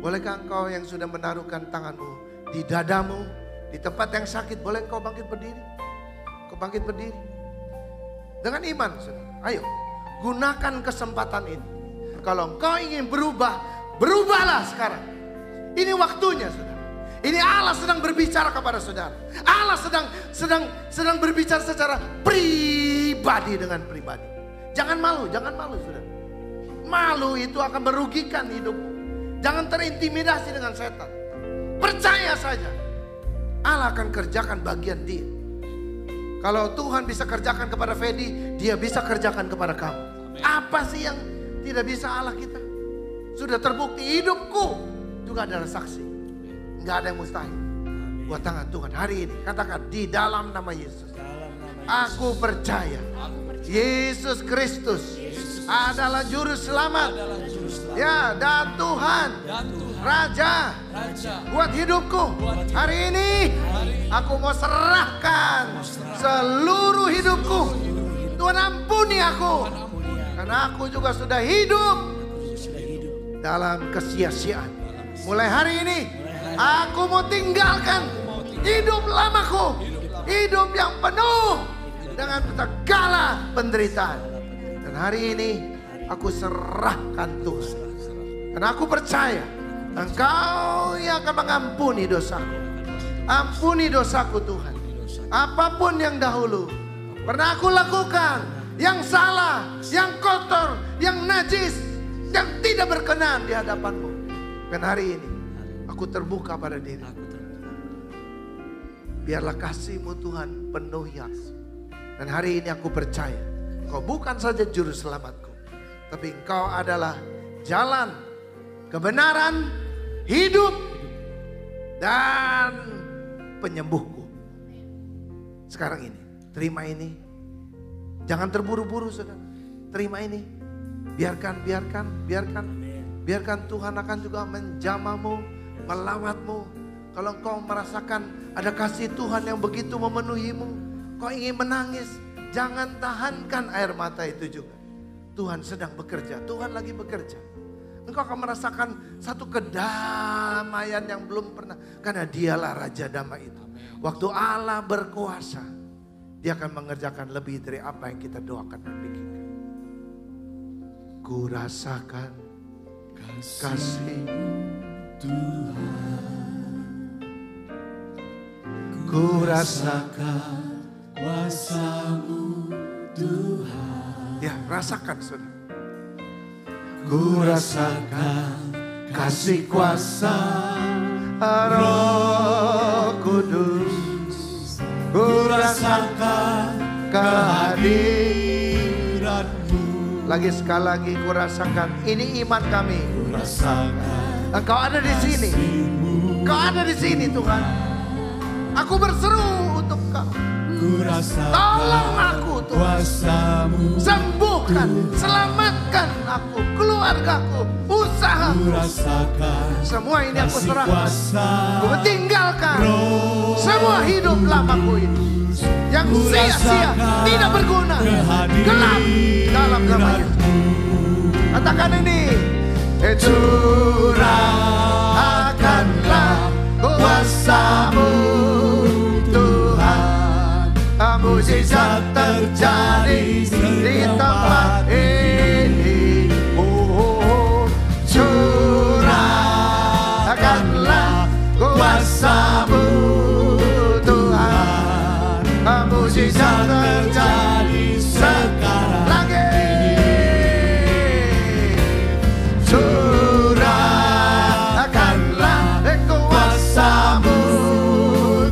Bolehkah engkau yang sudah menaruhkan tanganmu di dadamu, Di tempat yang sakit, boleh engkau bangkit berdiri? Kau bangkit berdiri. Dengan iman, saudara. Ayo, gunakan kesempatan ini. Kalau engkau ingin berubah, berubahlah sekarang. Ini waktunya, saudara. Ini Allah sedang berbicara kepada saudara. Allah sedang berbicara secara pribadi dengan pribadi. Jangan malu, saudara. Malu itu akan merugikan hidupmu. Jangan terintimidasi dengan setan. Percaya saja. Allah akan kerjakan bagian dia. Kalau Tuhan bisa kerjakan kepada Fedi, dia bisa kerjakan kepada kamu. Apa sih yang tidak bisa Allah kita? Sudah terbukti, hidupku juga adalah saksi. Enggak ada yang mustahil. Buat tangan Tuhan hari ini, katakan di dalam nama Yesus. Aku percaya Yesus Kristus adalah juru selamat. Ya, dan Tuhan Raja buat hidupku. Hari ini aku mau serahkan seluruh hidupku. Tuhan ampuni aku. Karena aku juga sudah hidup dalam kesia-siaan. Mulai hari ini aku mau tinggalkan hidup lamaku. Hidup yang penuh dengan segala penderitaan. Dan hari ini aku serahkan Tuhan. Karena aku percaya Engkau yang akan mengampuni dosaku. Ampuni dosaku Tuhan. Apapun yang dahulu pernah aku lakukan, yang salah, yang kotor, yang najis, yang tidak berkenan di hadapan-Mu. Dan hari ini aku terbuka pada diri. Biarlah kasih-Mu Tuhan penuhi aku. Dan hari ini aku percaya Engkau bukan saja juru selamatku, tapi Engkau adalah jalan, kebenaran, hidup, dan penyembuhku. Sekarang ini, terima ini. Jangan terburu-buru, saudara. Terima ini. Biarkan Tuhan akan juga menjamahmu, melawatmu. Kalau engkau merasakan ada kasih Tuhan yang begitu memenuhimu, kau ingin menangis, jangan tahankan air mata itu juga. Tuhan sedang bekerja, Tuhan lagi bekerja. Engkau akan merasakan satu kedamaian yang belum pernah. Karena dialah Raja Damai itu. Waktu Allah berkuasa, dia akan mengerjakan lebih dari apa yang kita doakan dan pikirkan. Ku rasakan kasih Tuhan. Ku rasakan kuasa-Mu Tuhan. Ya, rasakan saudara. Ku rasakan kasih kuasa Roh Kudus. Ku rasakan kehadiran-Mu. Lagi sekali lagi ku rasakan. Ini iman kami. Ku rasakan. Engkau ada di sini. Engkau ada di sini Tuhan. Aku berseru untuk Kau. Tolong aku Tuhan. Sembuhkan, selamatkan aku, keluargaku, usahaku. Semua ini aku serahkan. Aku tinggalkan semua hidup lamaku ini yang sia-sia, tidak berguna, gelap dalam nama Yesus. Katakan ini. Curahkanlah kuasa-Mu Tuhan. Mujizat terjadi di tempat ini. Curahkanlah kuasa-Mu Tuhan. Mujizat terjadi sekarang lagi. Curahkanlah kuasa-Mu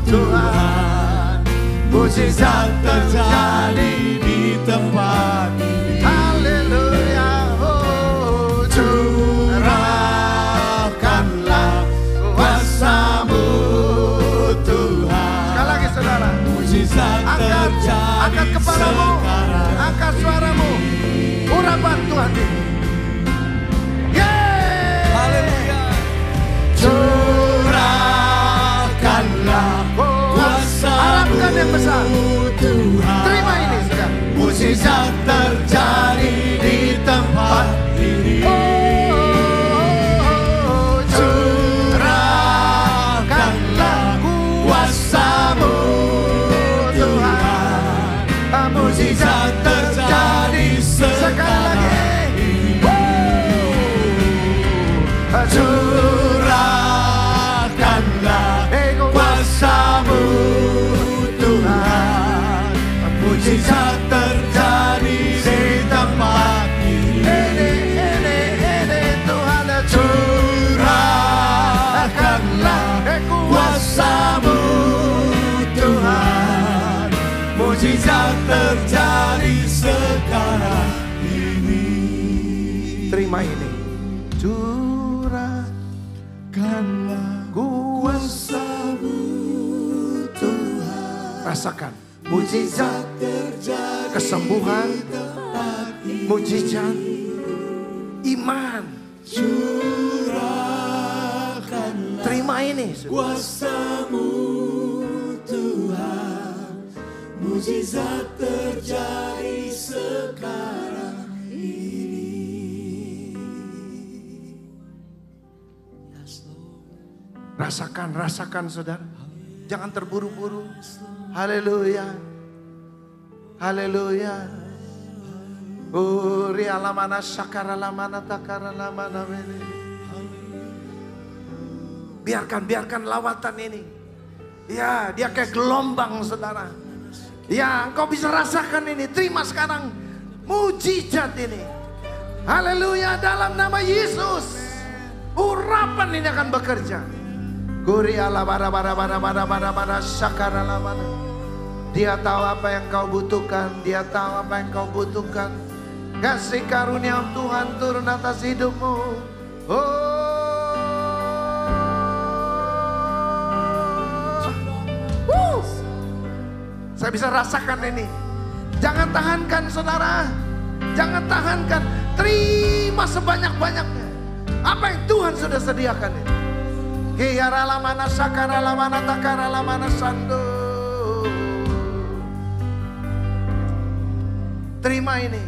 Tuhan. Mujizat terjadi di tempat ini. Haleluya. Oh, curahkanlah kuasa-Mu Tuhan. Sekali lagi saudara. Mujizat angkat kepalamu, angkat suaramu. Urapan Tuhan ini. Yeay. Haleluya. Curahkanlah harapkan yang besar. Terima ini sekarang. Mujizat terjadi di tempat ini. Curahkanlah kuasa ini. Curahkanlah kuasa-Mu Tuhan. Rasakan mujizat terjadi, kesembuhan, mujizat, iman. Curahkanlah, terima ini kuasa-Mu Tuhan. Mujizat terjadi sekarang ini. Rasakan saudara. Jangan terburu-buru. Haleluya. Haleluya. Uri alamana sakara lamana takara lamana mene. Biarkan lawatan ini. Ya, dia kayak gelombang saudara. Ya, engkau bisa rasakan ini. Terima sekarang mujizat ini. Haleluya, dalam nama Yesus. Urapan ini akan bekerja. Guri ala bara sakara lamana. Dia tahu apa yang kau butuhkan. Dia tahu apa yang kau butuhkan. Kasih karunia Tuhan turun atas hidupmu. Saya bisa rasakan ini. Jangan tahankan saudara. Jangan tahankan. Terima sebanyak-banyaknya. Apa yang Tuhan sudah sediakan ini. Kiara lamana sakara lamana takara lamana sando. Terima ini.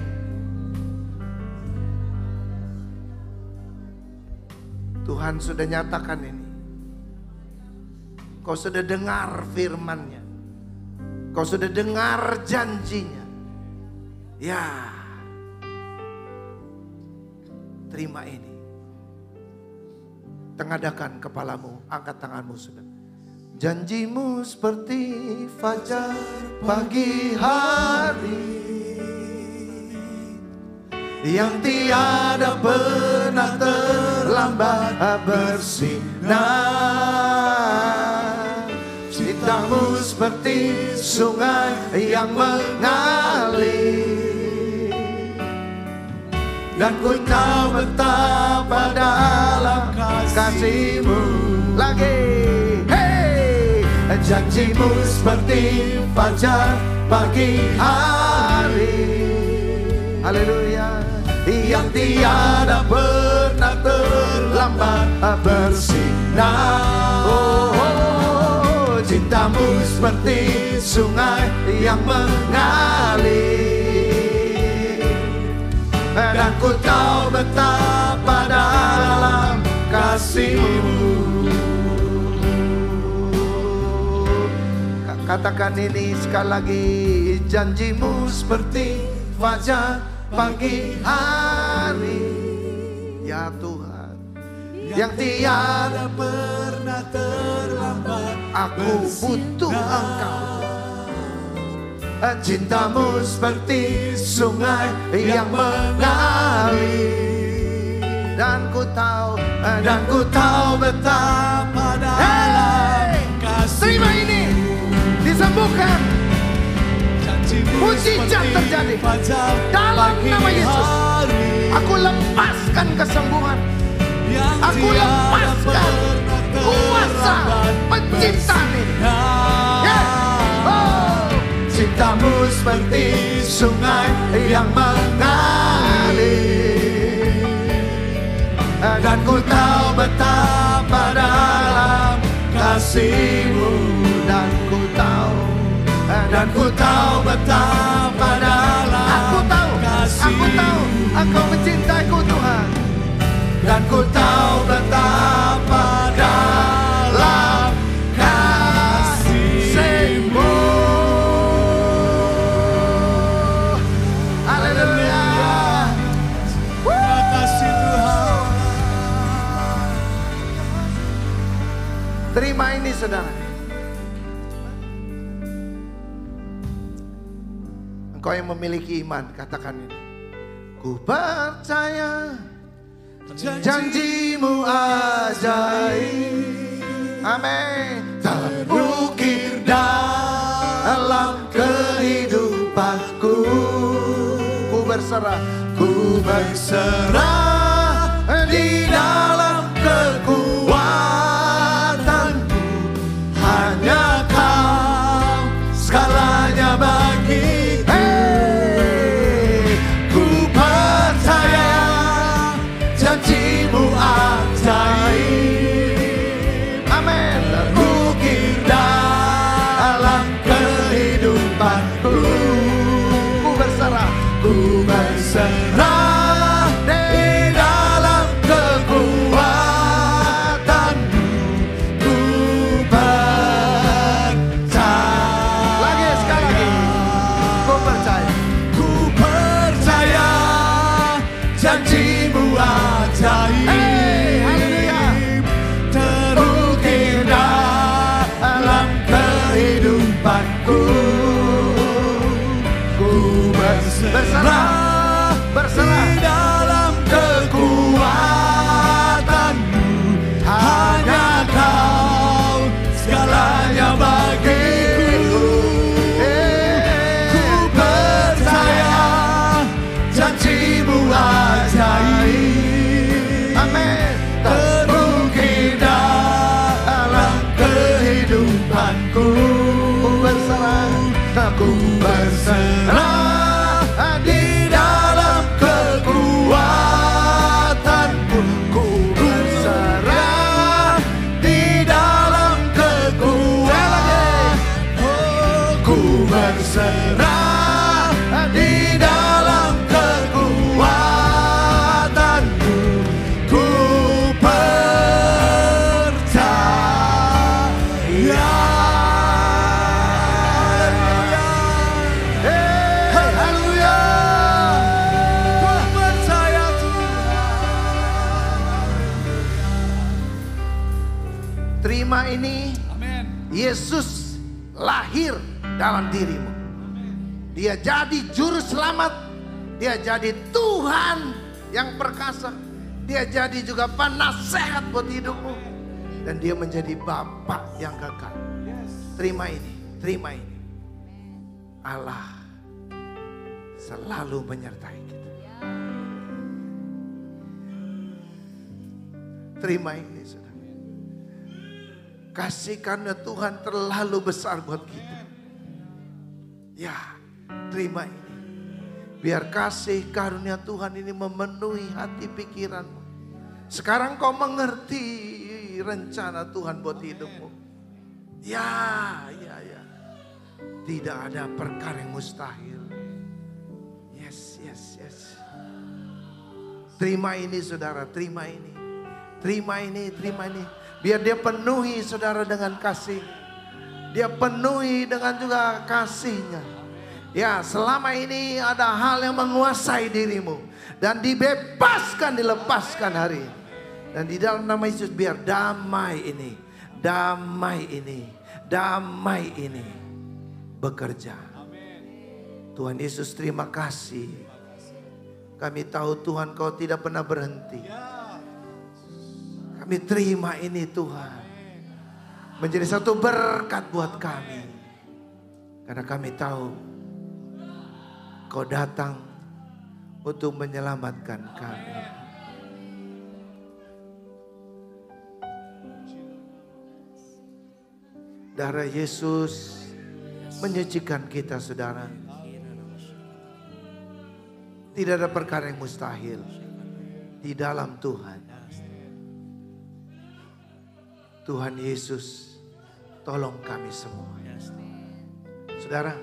Tuhan sudah nyatakan ini. Kau sudah dengar firman-Nya. Kau sudah dengar janjinya. Ya. Terima ini. Tengadahkan kepalamu, angkat tanganmu sudah. Janjimu seperti fajar pagi hari, yang tiada pernah terlambat bersinar. Cintamu seperti sungai yang mengalir, dan ku tahu betapa dalam kasih-Mu. Lagi, hey, janji-Mu seperti fajar pagi hari. Haleluya, yang tiada pernah terlambat bersinar. Oh, cintamu seperti sungai yang mengalir, dan ku tahu betapa dalam kasih-Mu. Katakan ini sekali lagi. Janji-Mu seperti fajar pagi hari, ya Tuhan, yang tiada pernah terlambat. Aku butuh Engkau. Cintamu seperti sungai yang mengalir, dan ku tahu betapa dalam kasih. Terima ini, disembuhkan. Mujizat terjadi dalam nama Yesus. Aku lepaskan kesembuhan. Aku lepaskan kuasa penciptaan ini. Cintamu seperti sungai yang mengalir, dan ku tahu betapa dalam kasih-Mu. Dan ku tahu betapa dalam kasih-Mu. Aku tahu Engkau mencintaiku Tuhan. Dan ku tahu betapa dalam kasih-Mu. Haleluya. Terima kasih Tuhan. Terima ini saudara. Engkau yang memiliki iman, katakan ini. Ku percaya janji-Mu ajaib. Amin. Terukir dalam kehidupanku. Ku berserah ku berserah, ku berserah di dalam kekuatanmu. Ku berserah di dalam kekuatan. Ku berserah di dalam kekuatanmu. Ku percaya. Haleluya. Ku percaya Tuhan. Terima ini. Yesus lahir dalam dirimu. Dia jadi juru selamat. Dia jadi Tuhan yang perkasa. Dia jadi juga penasehat buat hidupmu. Dan dia menjadi Bapa yang kekal. Terima ini, terima ini. Allah selalu menyertai kita. Terima ini, saudara. Kasih karunia Tuhan terlalu besar buat kita. Ya, terima ini. Biar kasih karunia Tuhan ini memenuhi hati pikiranmu. Sekarang kau mengerti rencana Tuhan buat hidupmu. Ya. Tidak ada perkara yang mustahil. Yes. Terima ini saudara, terima ini. Terima ini. Biar dia penuhi saudara dengan kasih. Dia penuhi dengan juga kasihnya. Ya, selama ini ada hal yang menguasai dirimu. Dan dibebaskan, dilepaskan hari ini. Dan di dalam nama Yesus biar damai ini bekerja. Tuhan Yesus terima kasih. Kami tahu Tuhan kau tidak pernah berhenti. Kami terima ini Tuhan. Menjadi satu berkat buat kami. Karena kami tahu kau datang untuk menyelamatkan kami. Darah Yesus menyucikan kita saudara. Tidak ada perkara yang mustahil di dalam Tuhan. Tuhan Yesus tolong kami semua. Saudara,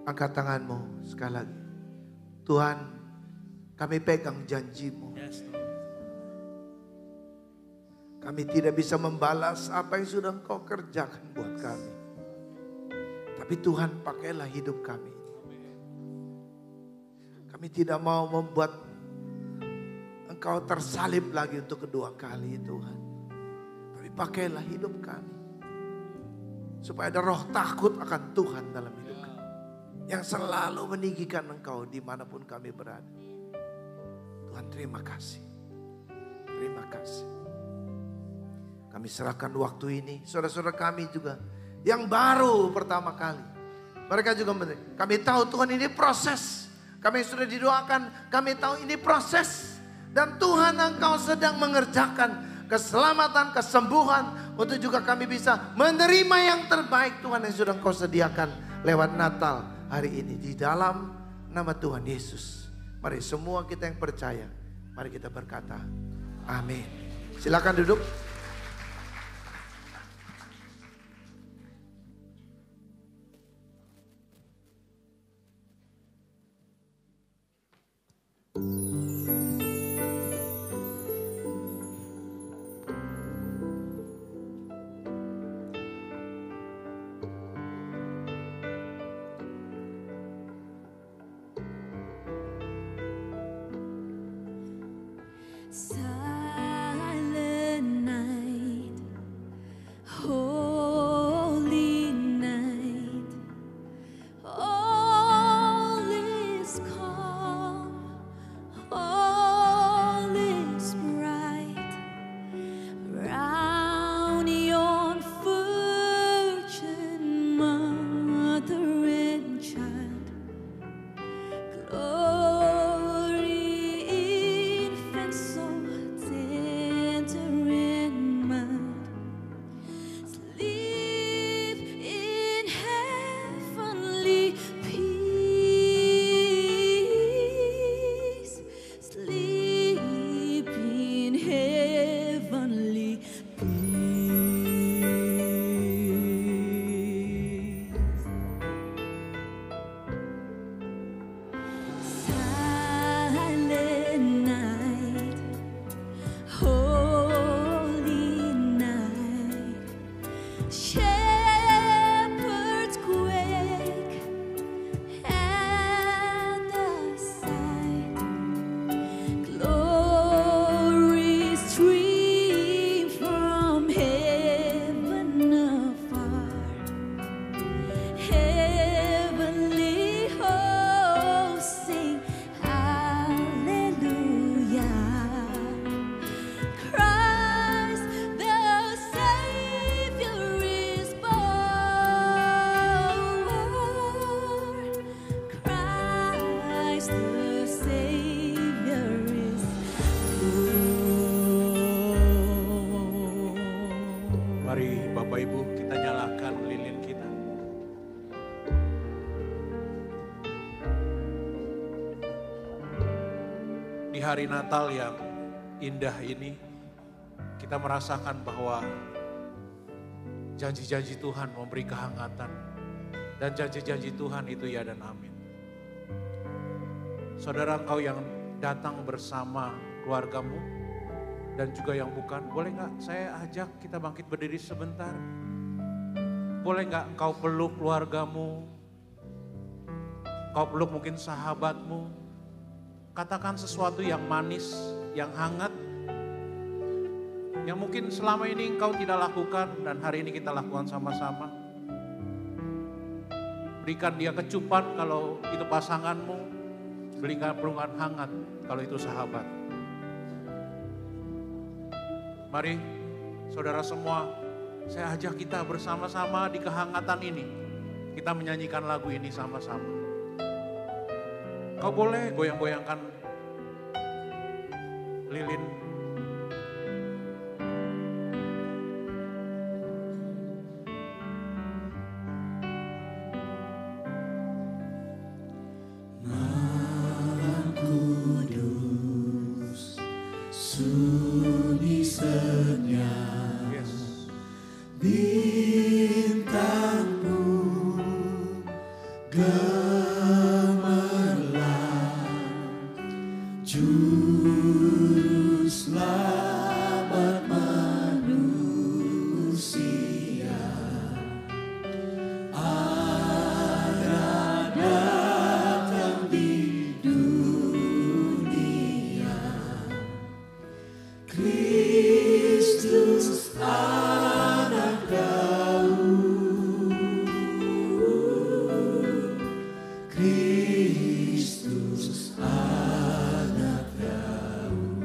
angkat tanganmu sekali lagi. Tuhan, kami pegang janji-Mu. Kami tidak bisa membalas apa yang sudah Engkau kerjakan buat kami. Tapi Tuhan, pakailah hidup kami. Kami tidak mau membuat Engkau tersalib lagi untuk kedua kali Tuhan. Tapi pakailah hidup kami. Supaya ada roh takut akan Tuhan dalam hidup kami. Yang selalu meninggikan Engkau dimanapun kami berada. Tuhan terima kasih. Terima kasih. Kami serahkan waktu ini. Saudara-saudara kami juga. Yang baru pertama kali. Mereka juga menerima. Kami tahu Tuhan ini proses. Kami sudah didoakan. Kami tahu ini proses. Dan Tuhan Engkau sedang mengerjakan keselamatan, kesembuhan. Untuk juga kami bisa menerima yang terbaik Tuhan yang sudah Engkau sediakan lewat Natal hari ini. Di dalam nama Tuhan Yesus. Mari semua kita yang percaya. Mari kita berkata amin. Silakan duduk. Silent night. kita nyalakan lilin kita. Di hari Natal yang indah ini, kita merasakan bahwa janji-janji Tuhan memberi kehangatan. Dan janji-janji Tuhan itu ya dan amin. Saudara, engkau yang datang bersama keluargamu dan juga yang bukan, boleh gak saya ajak kita bangkit berdiri sebentar? Boleh gak engkau peluk keluargamu? Engkau peluk mungkin sahabatmu? Katakan sesuatu yang manis, yang hangat, yang mungkin selama ini engkau tidak lakukan dan hari ini kita lakukan sama-sama. Berikan dia kecupan kalau itu pasanganmu, berikan pelukan hangat kalau itu sahabat. Mari saudara semua, saya ajak kita bersama-sama di kehangatan ini. Kita menyanyikan lagu ini sama-sama. Kau boleh goyang-goyangkan lilin. Malam kudus, sunyi senyap, bintang pun gemerlap, juru selamat manusia ada datang di dunia. Kristus anak Daud, Kristus anak Daud.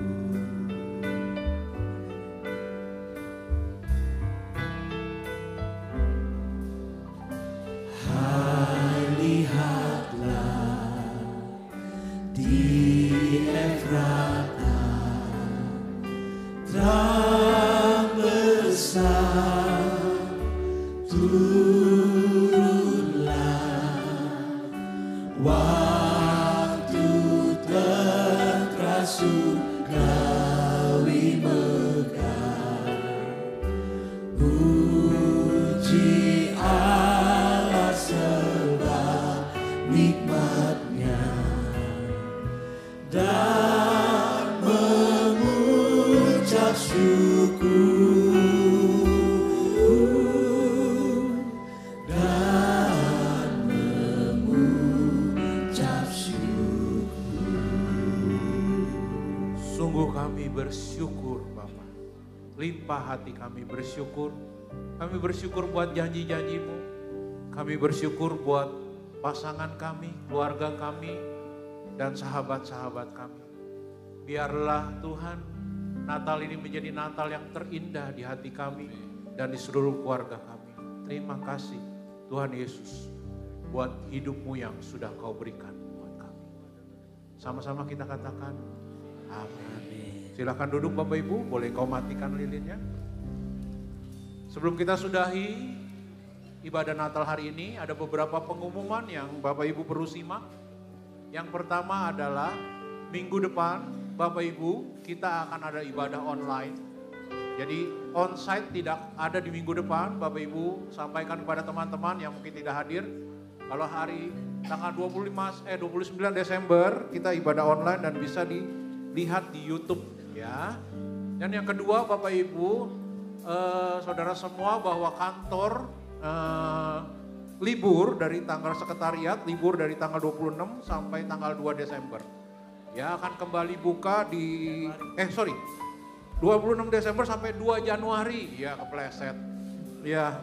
Hai, lihatlah di Efrata terang besar turunlah, waktu tentera surgawi megah. Puji Allah sebab nikmatnya dan mengucap syukur dan mengucap syukur. Sungguh kami bersyukur Bapa. Limpah hati kami bersyukur. Kami bersyukur buat janji-janji-Mu. Kami bersyukur buat pasangan kami, keluarga kami, dan sahabat-sahabat kami. Biarlah Tuhan, Natal ini menjadi Natal yang terindah di hati kami dan di seluruh keluarga kami. Terima kasih Tuhan Yesus buat hidup-Mu yang sudah Kau berikan buat kami. Sama-sama kita katakan amin. Silakan duduk Bapak Ibu, boleh kau matikan lilinnya. Sebelum kita sudahi ibadah Natal hari ini, ada beberapa pengumuman yang Bapak Ibu perlu simak. Yang pertama adalah minggu depan Bapak Ibu kita akan ada ibadah online. Jadi onsite tidak ada di minggu depan. Bapak Ibu sampaikan kepada teman-teman yang mungkin tidak hadir. Kalau hari tanggal 29 Desember kita ibadah online dan bisa dilihat di YouTube ya. Dan yang kedua Bapak Ibu, saudara semua bahwa kantor libur dari tanggal sekretariat, libur dari tanggal 26 sampai tanggal 2 Desember. Ya akan kembali buka di, 26 Desember sampai 2 Januari, ya kepleset. Ya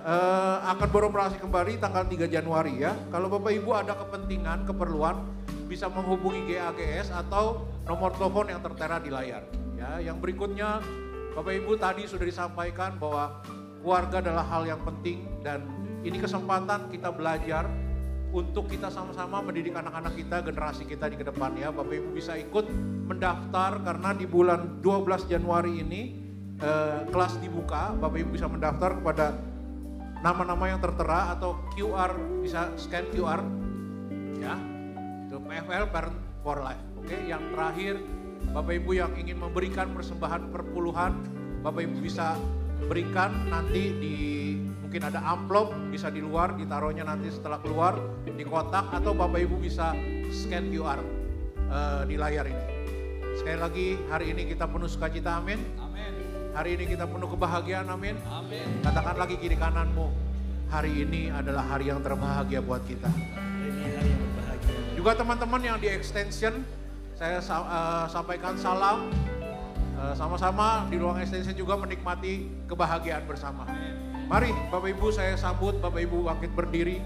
akan beroperasi kembali tanggal 3 Januari ya. Kalau Bapak Ibu ada kepentingan, keperluan, bisa menghubungi GAGS atau nomor telepon yang tertera di layar. Ya, yang berikutnya Bapak Ibu tadi sudah disampaikan bahwa keluarga adalah hal yang penting dan ini kesempatan kita belajar untuk kita sama-sama mendidik anak-anak kita, generasi kita di ke depan ya. Bapak Ibu bisa ikut mendaftar karena di bulan 12 Januari ini kelas dibuka. Bapak Ibu bisa mendaftar kepada nama-nama yang tertera atau QR, bisa scan QR. Ya, itu PFL Parent for Life. Oke, yang terakhir Bapak Ibu yang ingin memberikan persembahan perpuluhan, Bapak Ibu bisa berikan nanti di mungkin ada amplop bisa di luar, ditaruhnya nanti setelah keluar di kotak, atau Bapak Ibu bisa scan QR di layar ini. Sekali lagi, hari ini kita penuh sukacita, amin. Amin. Hari ini kita penuh kebahagiaan, amin. Amin. Katakan lagi kiri kananmu, hari ini adalah hari yang terbahagia buat kita. Juga teman-teman yang di extension, saya sampaikan salam. Sama-sama di ruang extension juga menikmati kebahagiaan bersama. Mari Bapak Ibu saya sambut, Bapak Ibu bangkit berdiri.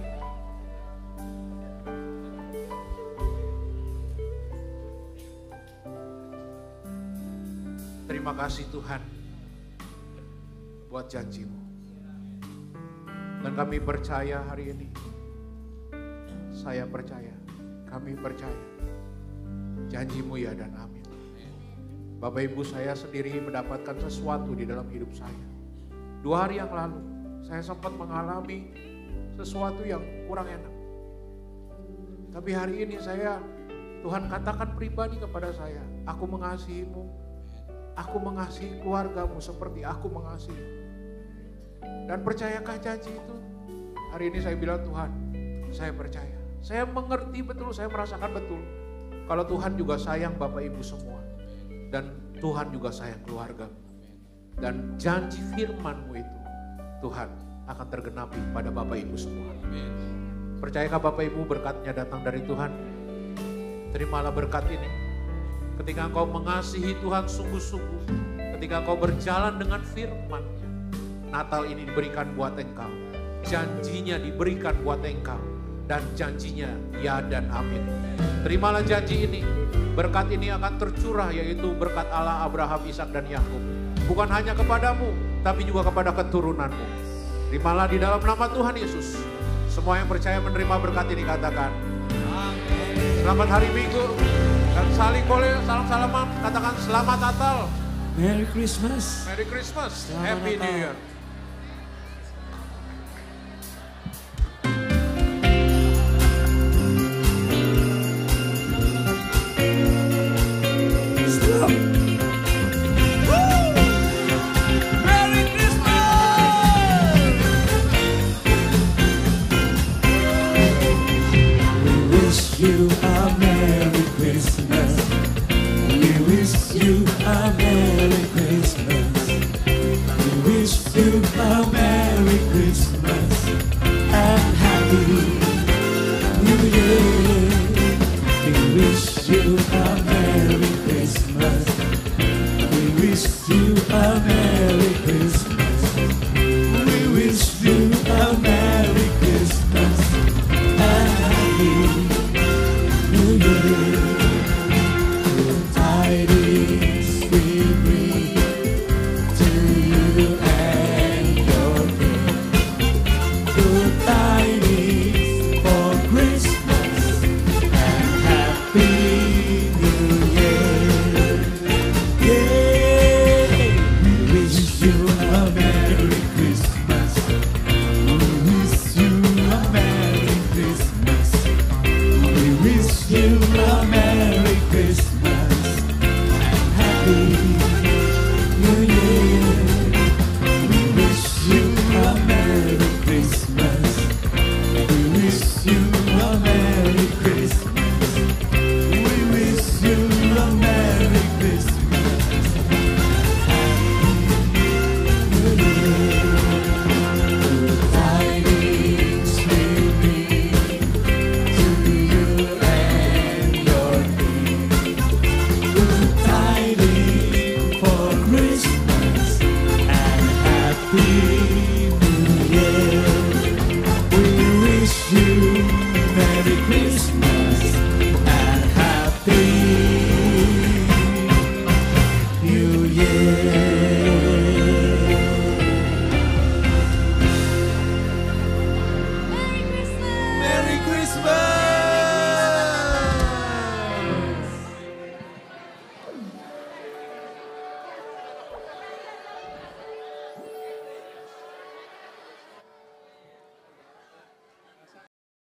Terima kasih Tuhan buat janji-Mu. Dan kami percaya hari ini, saya percaya, kami percaya, janji-Mu ya dan amin. Bapak Ibu, saya sendiri mendapatkan sesuatu di dalam hidup saya. 2 hari yang lalu, saya sempat mengalami sesuatu yang kurang enak. Tapi hari ini Tuhan katakan pribadi kepada saya, aku mengasihimu, aku mengasihi keluargamu seperti aku mengasihi. Dan percayakah janji itu? Hari ini saya bilang, Tuhan, saya percaya. Saya mengerti betul, saya merasakan betul. Kalau Tuhan juga sayang Bapak Ibu semua. Dan Tuhan juga sayang keluarga. Dan janji firman-Mu itu, Tuhan akan tergenapi pada Bapak Ibu semua. Percayakah Bapak Ibu berkatnya datang dari Tuhan? Terimalah berkat ini. Ketika engkau mengasihi Tuhan sungguh-sungguh, ketika engkau berjalan dengan firman-Nya, Natal ini diberikan buat engkau. Janjinya diberikan buat engkau. Dan janjinya ya dan amin. Terimalah janji ini. Berkat ini akan tercurah, yaitu berkat Allah Abraham, Ishak dan Yakub. Bukan hanya kepadamu, tapi juga kepada keturunanmu. Terimalah di dalam nama Tuhan Yesus. Semua yang percaya menerima berkat ini katakan amin. Selamat hari Minggu. Dan saling boleh salam-salaman, katakan selamat Natal. Merry Christmas. Merry Christmas. Selamat Happy New Natal. Year.